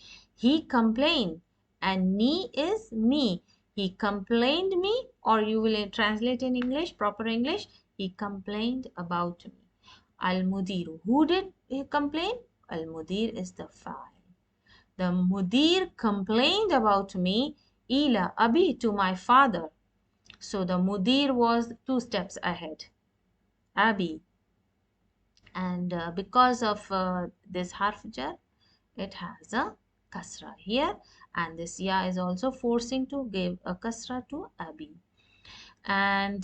complained, and ni is me. He complained me, or you will translate in English, proper English, he complained about me. Al mudir, who did he complain? Al mudir is the fa'il. The mudir complained about me, ila abi, to my father. So the mudir was 2 steps ahead, abi. And because of this harf jar, it has a kasra here. And this ya is also forcing to give a kasra to abi. And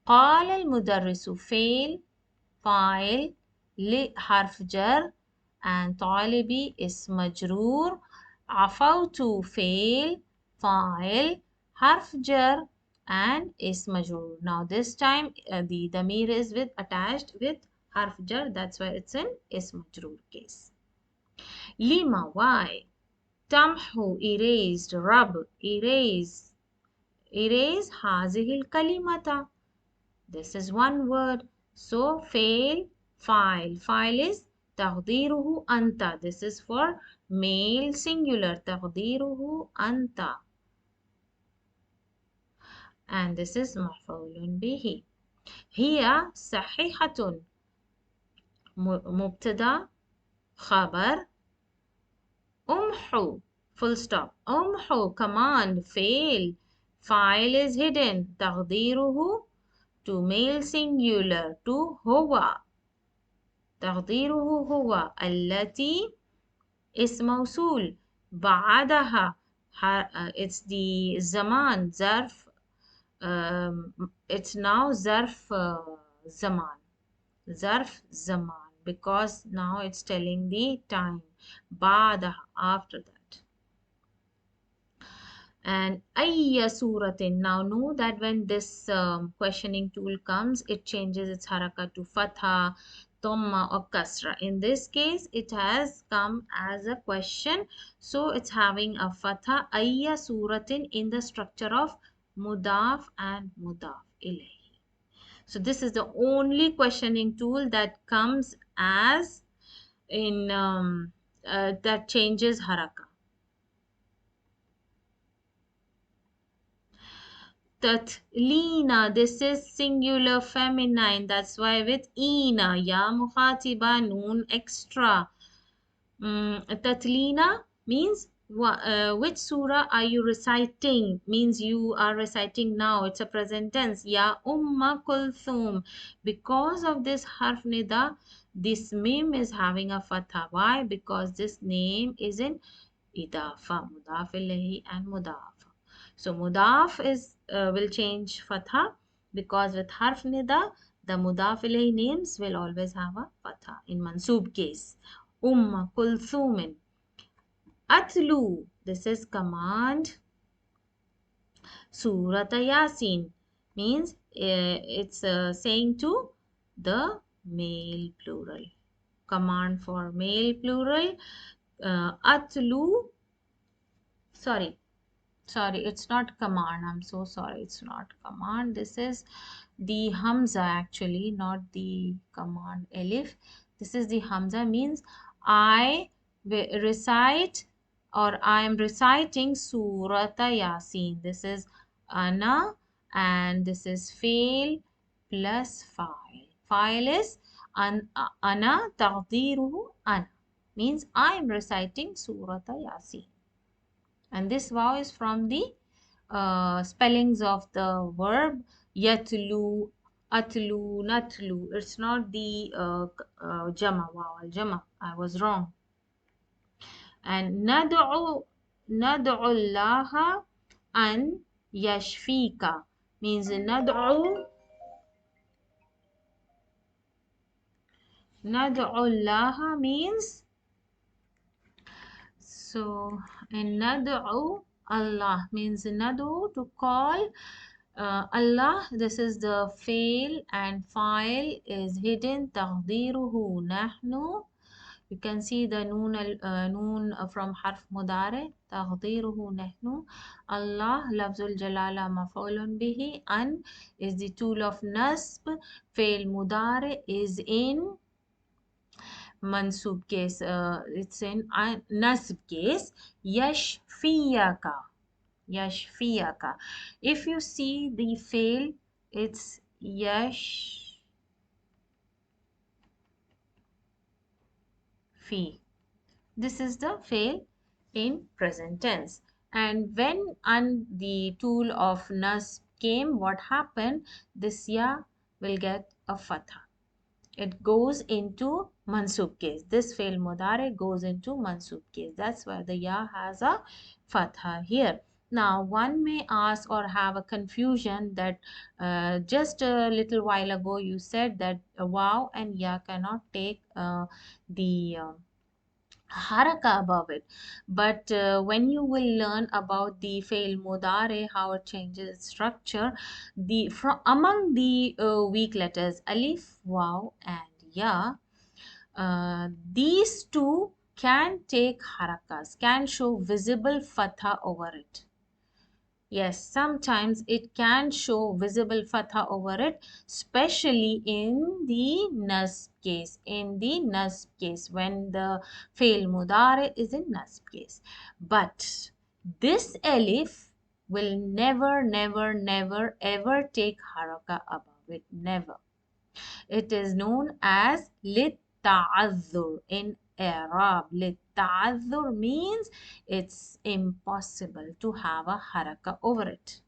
قال المدرس fail, file, li harf jar, and طالبي is majroor. عفوت fail, file, harf jar, and is majroor. Now this time the damir is with attached with harf jar, that's why it's in is majroor case. Lima, why? Tamhu, erased. Rab, erase hazihil kalimata. This is one word. So fail, file. File is taqdiruhu anta. This is for male singular. Taqdiruhu anta. And this is maf'ulun bihi. Hiya sahihatun. Mubtada, khabar, umhu, full stop. Umhu, command, fail. File is hidden. Taqdiruhu, to male singular, to huwa. تقديره هو التي اسم موصول بعدها it's the zaman ظرف it's now ظرف zaman zarf zaman, because now it's telling the time. Ba'da, after that. And ayya suratin. Now know that when this questioning tool comes, it changes its haraka to fatha, dhamma or kasra. In this case, it has come as a question, so it's having a fatha. Ayya suratin in the structure of mudaf and mudaf ilayhi. So this is the only questioning tool that comes as in that changes haraka. Tatlina, this is singular feminine. That's why with ina, ya mukhatiba, noon extra. Tatlina means which surah are you reciting? Means you are reciting now. It's a present tense. Ya Umma Kulthum. Because of this harf nida, this mim is having a fatha. Why? Because this name is in idafa, mudaf ilayhi and mudaf. So mudaf is will change fatha because with harf nida, the mudaf ilayhi names will always have a fatha in mansub case. Kulthumin. Atlu. This is command. Surata Yasin means it's saying to the male plural. Command for male plural. Atlu. Sorry, sorry, it's not command. I'm so sorry. It's not command. This is the hamza actually, not the command elif. This is the hamza means I recite or I am reciting surata yasin. This is ana and this is fail plus file. File is ana taqdiruhu ana means I am reciting surata yasin. And this vow is from the spellings of the verb yatlu, atlu, natlu. It's not the jama, wow, al jama. I was wrong. And nad'u Allah an yashfika means nad'u Allah means so in nad'u Allah means nadu to call Allah. This is the fail and file is hidden. تقديره نحن. You can see the noon from harf mudaare. تقديره نحن. Allah lafzul jalala maf'ulun bihi. An is the tool of nasb. Fail mudaare is in mansub case. It's in nasb case. Yashfiyaka. Yashfiyaka. If you see the fail, it's yashfi. This is the fail in present tense. And when the tool of nas came, what happened? This ya will get a fatha. It goes into mansub case. This fail mudare goes into mansub case. That's why the ya has a fatha here. Now one may ask or have a confusion that just a little while ago you said that wow and ya cannot take the haraka above it, but when you will learn about the fail mudare, how it changes its structure, the from among the weak letters alif, waw and ya, these two can take harakas, can show visible fatha over it. Yes, sometimes it can show visible fatha over it, especially in the nasb case. In the nasb case, when the fail mudare is in nasb case. But this elif will never, never, never, ever take haraka above it. Never. It is known as للتعذر in Arab. للتعذر means it's impossible to have a haraka over it.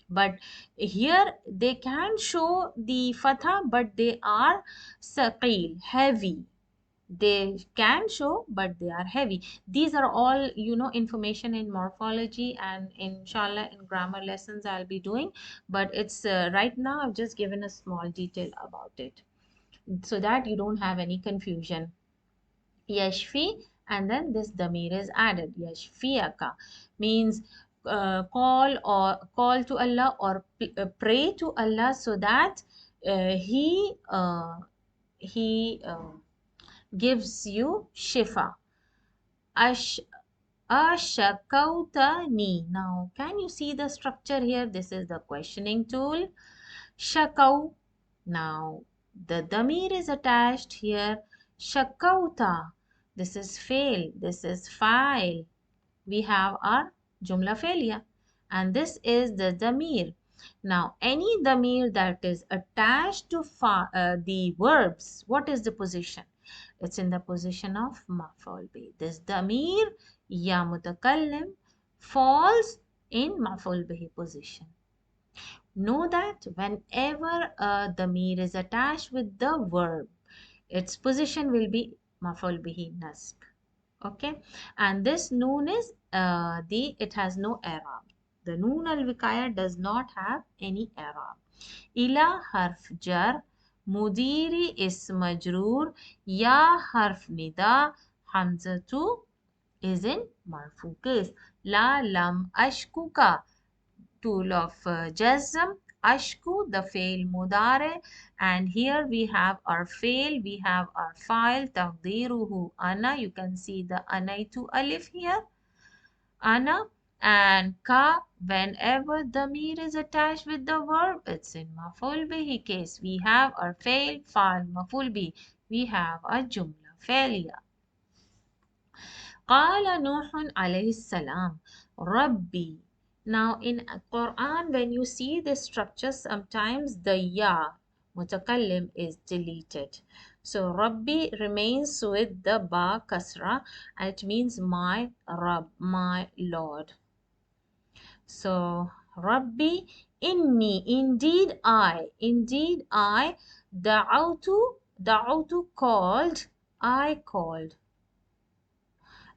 But here they can show the fatha, but they are saqil, heavy. They can show, but they are heavy. These are all, information in morphology and inshallah in grammar lessons I'll be doing. But it's right now I've just given a small detail about it. so that you don't have any confusion. Yashfi, and then this damir is added. Yashfiyaka means call to Allah or pray to Allah so that He gives you shifa. Ash Ashakautani. Now, can you see the structure here? This is the questioning tool. Shakau. Now, the damir is attached here. Shakauta. This is fail. This is file. We have our jumla failure. And this is the damir. Now, any damir that is attached to the verbs, what is the position? It's in the position of maf'ul bih. This damir, ya mutakallim, falls in maf'ul bih position. Know that whenever a damir is attached with the verb, its position will be maf'ul bihi nasb. Okay, and this noon is it has no i'rab. The noon al wiqaya does not have any i'rab. Ila harf jar, mudiri is majroor, ya harf nida, hamzatu is in marfu case. La lam ashkuka, tool of jazm, ashku the fail mudaare, and here we have our fail, we have our file taqdiruhu ana. You can see the anaitu alif here, ana, and ka. Whenever the damir is attached with the verb, it's in maf'ul bihi case. We have our fail, file, maf'ul bihi. We have a jumla failure. قال نوح عليه السلام ربي. Now in Quran, when you see this structure, sometimes the ya mutakallim is deleted. So Rabbi remains with the ba kasra, and it means my Rabb, my Lord. So Rabbi, inni, indeed I, da'autu called, I called.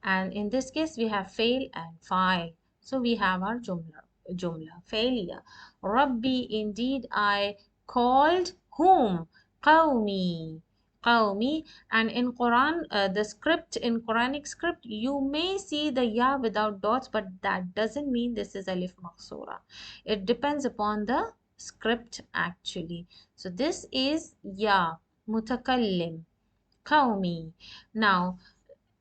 And in this case we have fail and file, so we have our jumla failure. Rabbi, indeed I called whom? Qawmi. And in Quran, the script, in Quranic script, you may see the ya without dots, but that doesn't mean this is alif maksura. It depends upon the script actually. So this is ya mutakallim, qawmi. Now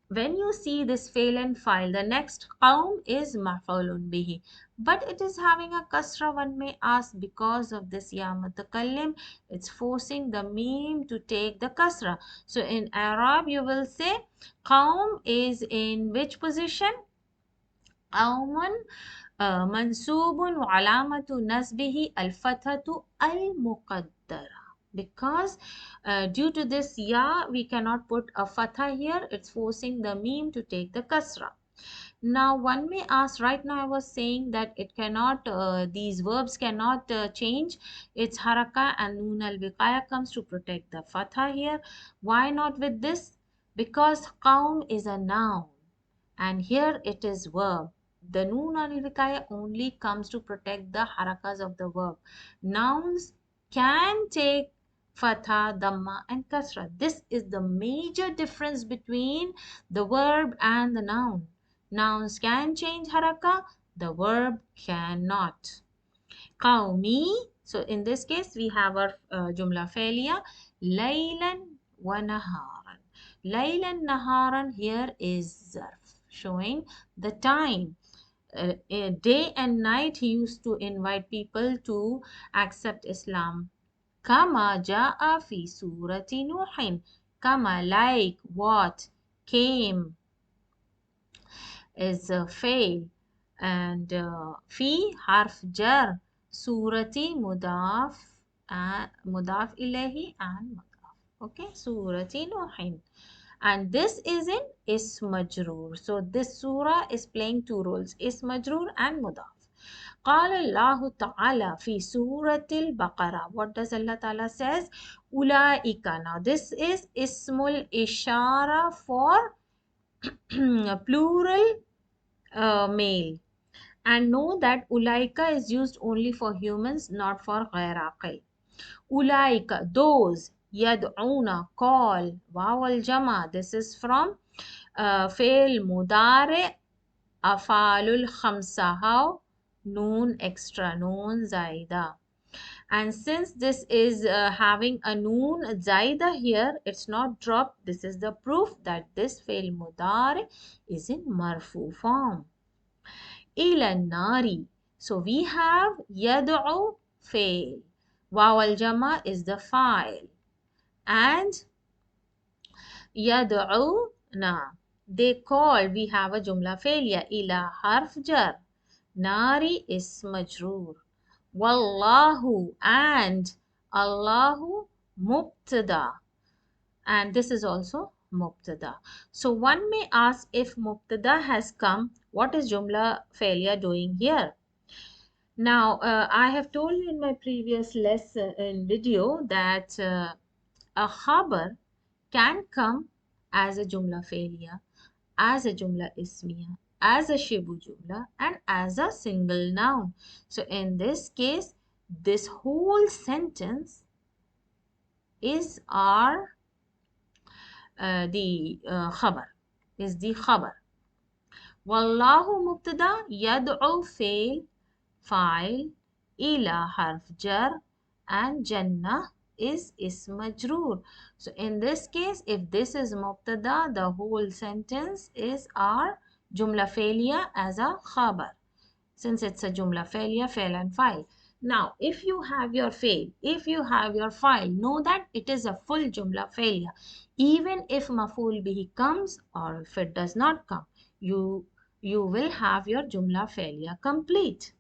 when you see this fail and file, the next qawm is maf'ulun bihi, but it is having a kasra. One may ask, because of this ya mutakallim, it's forcing the meme to take the kasra. So in Arab you will say qawm is in which position? Qawmun mansubun wa alamatu nasbihi al-fathatu al-muqaddara. Because due to this ya, we cannot put a fatha here. It's forcing the meme to take the kasra. Now one may ask, right now I was saying that it cannot, these verbs cannot change its haraka, and noon al wiqaya comes to protect the fatha here. Why not with this? Because qaum is a noun and here it is verb. The noon al wiqaya only comes to protect the harakas of the verb. Nouns can take fatha, dhamma and kasra. This is the major difference between the verb and the noun. Nouns can change haraka, the verb cannot. Qawmi. So in this case we have our jumla failure. Laylan wa naharan. Laylan naharan here is zarf, showing the time. Day and night he used to invite people to accept Islam. Kama ja'a fi surati Nuhin. Kama, like, what, came is fail, and fi harf jar, surati mudaf, mudaf ilahi and mudaf. Okay, surati Nuhin, and this is in ism majroor. So this surah is playing two roles, ism majroor and mudaf. قال الله تعالى في سورة البقرة. What does Allah Ta'ala says? Ulaika. Now this is ismul ishara for plural male, and know that ulaika is used only for humans, not for ghair aqil. Ulaika, those, يدعون call. واو الجمع, this is from فعل مضارع أفعال الخمسة. how noon extra, noon زايدة. And since this is having a noon zaida here, it's not dropped. This is the proof that this fail mudari is in marfu form. Ila nari. So we have yad'u fail. Waw al jama is the file. And yad'u na. They call. We have a jumla failure. Ila harf jar. Nari is majroor. Wallahu and Allahu mubtada, and this is also mubtada. So one may ask, if mubtada has come, what is jumla failure doing here? Now I have told you in my previous lesson in video that a khabar can come as a jumla failure, as a jumla ismiya, as a shibu jumla, and as a single noun. So in this case, this whole sentence is our the khabar, is the khabar. Wallahu mubtada, yad'u fail, fa'il, ila harf jar, and jannah is ism majroor. So in this case, if this is mubtada, the whole sentence is our jumla failure as a khabar. Since it's a jumla failure, fail and file. Now, if you have your fail, if you have your file, know that it is a full jumla failure. Even if maful bihi comes or if it does not come, you will have your jumla failure complete.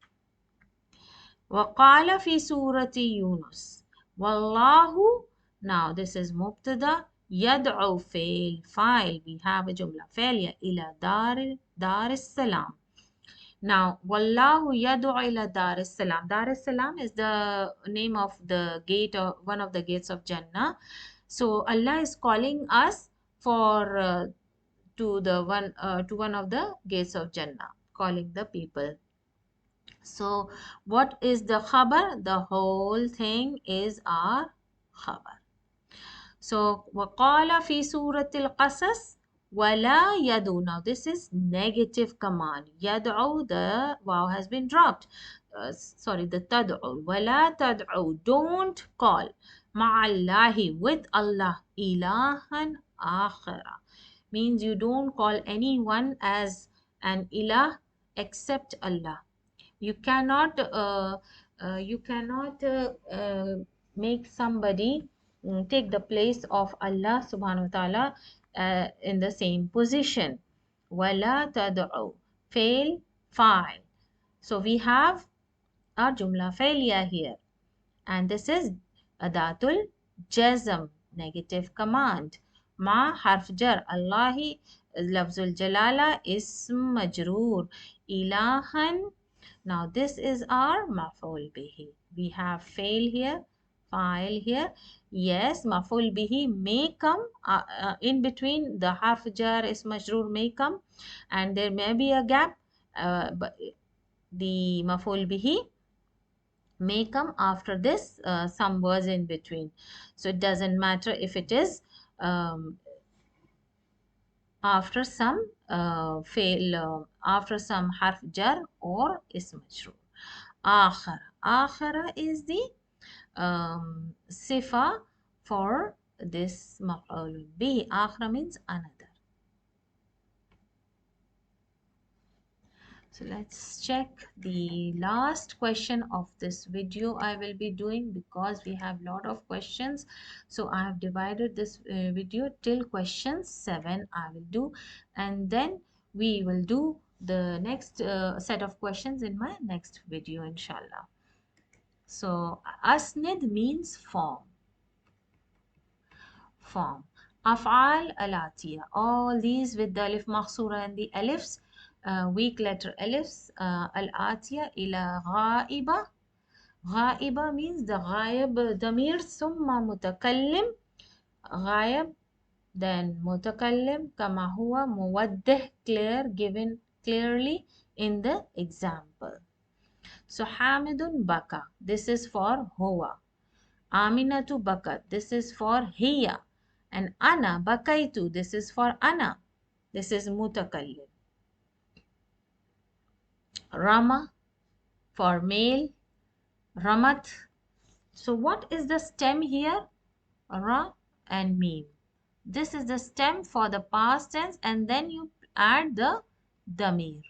وقال في سورة يونس والله. Now this is mubtada, يدعو fail, file. We have a jumla failure إلى دار السلام. Now, Wallahu yad'u ila Dar es Salam. Dar es Salam is the name of the gate, or one of the gates of Jannah. So Allah is calling us for to one of the gates of Jannah, calling the people. So, what is the khabar? The whole thing is our khabar. So, وَقَالَ فِي سُورَةِ الْقَصَصِ وَلَا يَدُعُ. Now, this is negative command. يَدْعُ, the waw has been dropped. Sorry, the تَدْعُ. وَلَا تَدْعُ. Don't call. مَعَ اللَّهِ, with Allah. إِلَهًا آخَرَ. Means you don't call anyone as an ilah except Allah. You cannot make somebody take the place of Allah subhanahu wa ta'ala in the same position. Wala tad'u, fail, fa'il. So we have our jumla failure here, and this is adatul jazm, negative command. Ma harf jar, Allahi lafzul jalala ism majroor, ilahan. Now this is our maf'ul bihi. We have fail here, file here. Yes, maf'ul bihi may come in between. The harf jar is majroor may come, and there may be a gap, but the maf'ul bihi may come after this, some words in between. So it doesn't matter if it is after some after some harf jar or ism majroor. Akhara. Akhara is the sifa for this maf'ul bihi. Akhara means another. So let's check the last question of this video I will be doing, because we have lot of questions. So I have divided this video till question 7 I will do, and then we will do the next set of questions in my next video, inshallah. So asnid means form. Af'al al-atiya, all these with the alif makhsura and the alifs, weak letter alifs. Al-atiya ila ghaiba. Ghaiba means the ghaib damir summa mutakallim. Ghaib, then mutakallim, kama huwa muwaddih, clear, given clearly in the example. So hamidun baka, this is for huwa. Aminatu bakat. This is for hiya. And ana bakaitu. This is for ana. This is mutakallim. Rama for male. Ramat. So what is the stem here? Ra and mim. This is the stem for the past tense, and then you add the damir.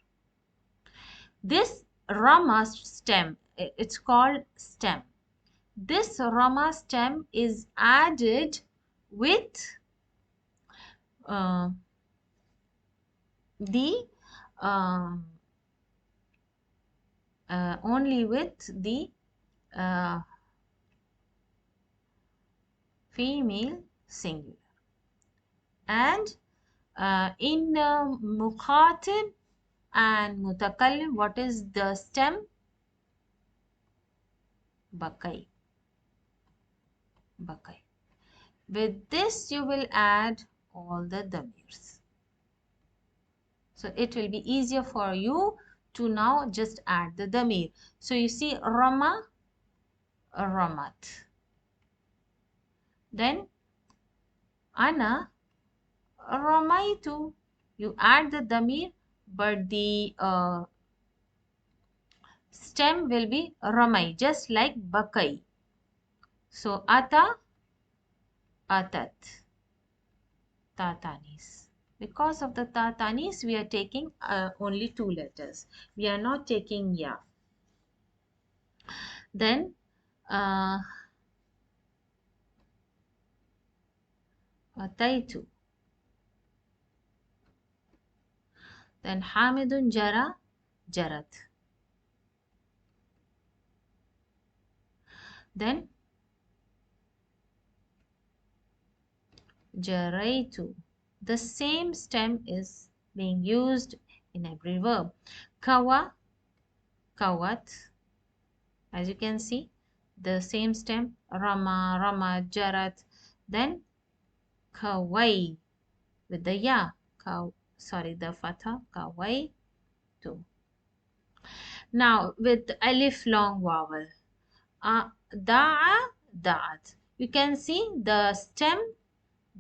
This Rama stem, it's called stem. This Rama stem is added with uh, the only with the uh, female singular. And in mukhatib and mutakallim, what is the stem? Bakai. Bakai. With this you will add all the damirs. So it will be easier for you to now just add the damir. So you see Rama, Ramat. Then Ana, Ramaitu. You add the damir, but the stem will be Ramai, just like Bakai. So Ata, Atat. Tatanis. Because of the tatanis, we are taking only two letters. We are not taking ya. Then ataitu. Then Hamidun jara, jarat. Then jaraitu. The same stem is being used in every verb. Kawa, kawat. As you can see, the same stem. Rama, rama, jarat. Then kawai with the ya. The fatha, kawai, tu. Now with alif long vowel. Da'a, da'at. You can see the stem,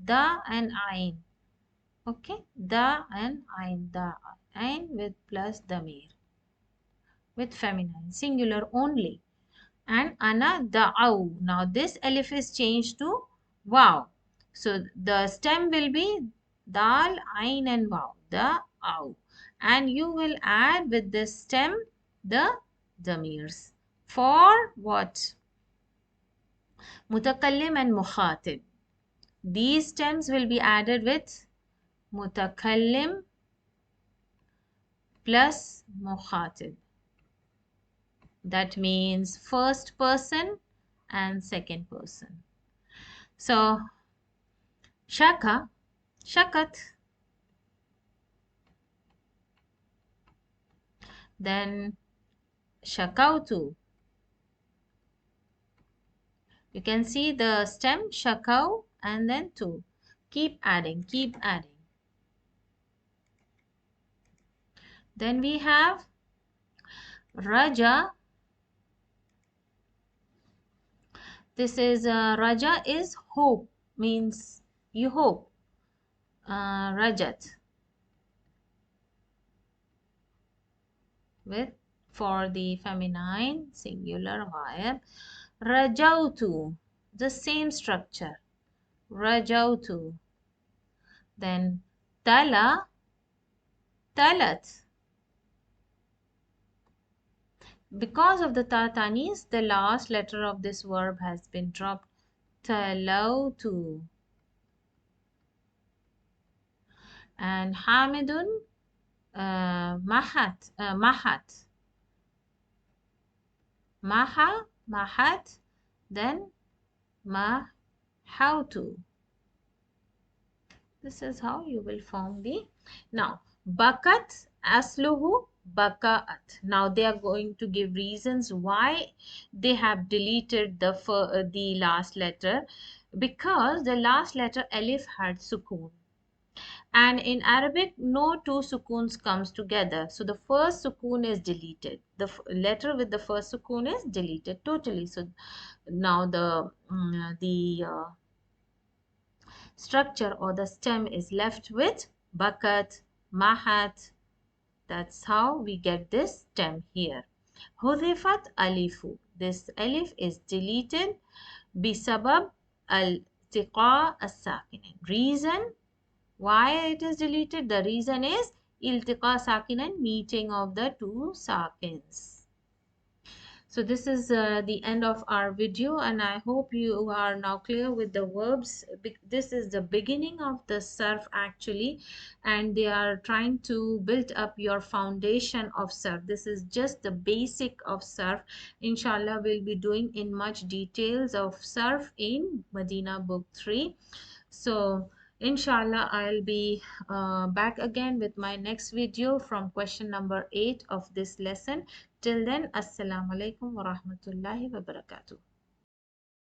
da and ain. Okay, da and ain, da, ain with plus damir. With feminine, singular only. And ana, da'au. Now this alif is changed to wow. So the stem will be dal, ain and wow. Da'au. And you will add with the stem the damirs. For what? Mutakallim and mukhatib. These stems will be added with mutakallim plus mukhatib. That means first person and second person. So, shaka, shakat. Then, shakautu. You can see the stem shakau and then tu. Keep adding, keep adding. Then we have raja. This is raja is hope, means you hope. Rajat with for the feminine singular verb. Rajautu, the same structure. Rajautu. Then tala, talat. Because of the tatanis, the last letter of this verb has been dropped. Talautu. And Hamidun, mahat, mahat. Maha, mahat. Then mahautu. This is how you will form the. Now, bakat, asluhu, bakaat. Now they are going to give reasons why they have deleted the last letter, because the last letter alif had sukoon. And in Arabic, no two sukoons comes together. So the first sukoon is deleted. The letter with the first sukoon is deleted totally. So now the structure or the stem is left with bakat, mahat. That's how we get this stem here. Hudhifat alifu. This alif is deleted bisabab al-tiqa as-sakinin. Reason why it is deleted? The reason is iltiqa sakinan, meeting of the two sakins. So this is the end of our video, and I hope you are now clear with the verbs. This is the beginning of the surf actually, and they are trying to build up your foundation of surf. This is just the basic of surf. Inshallah, we'll be doing in much details of surf in Madina book 3. So inshallah, I'll be back again with my next video from question number 8 of this lesson. Till then, assalamu alaikum wa rahmatullahi wa barakatuh.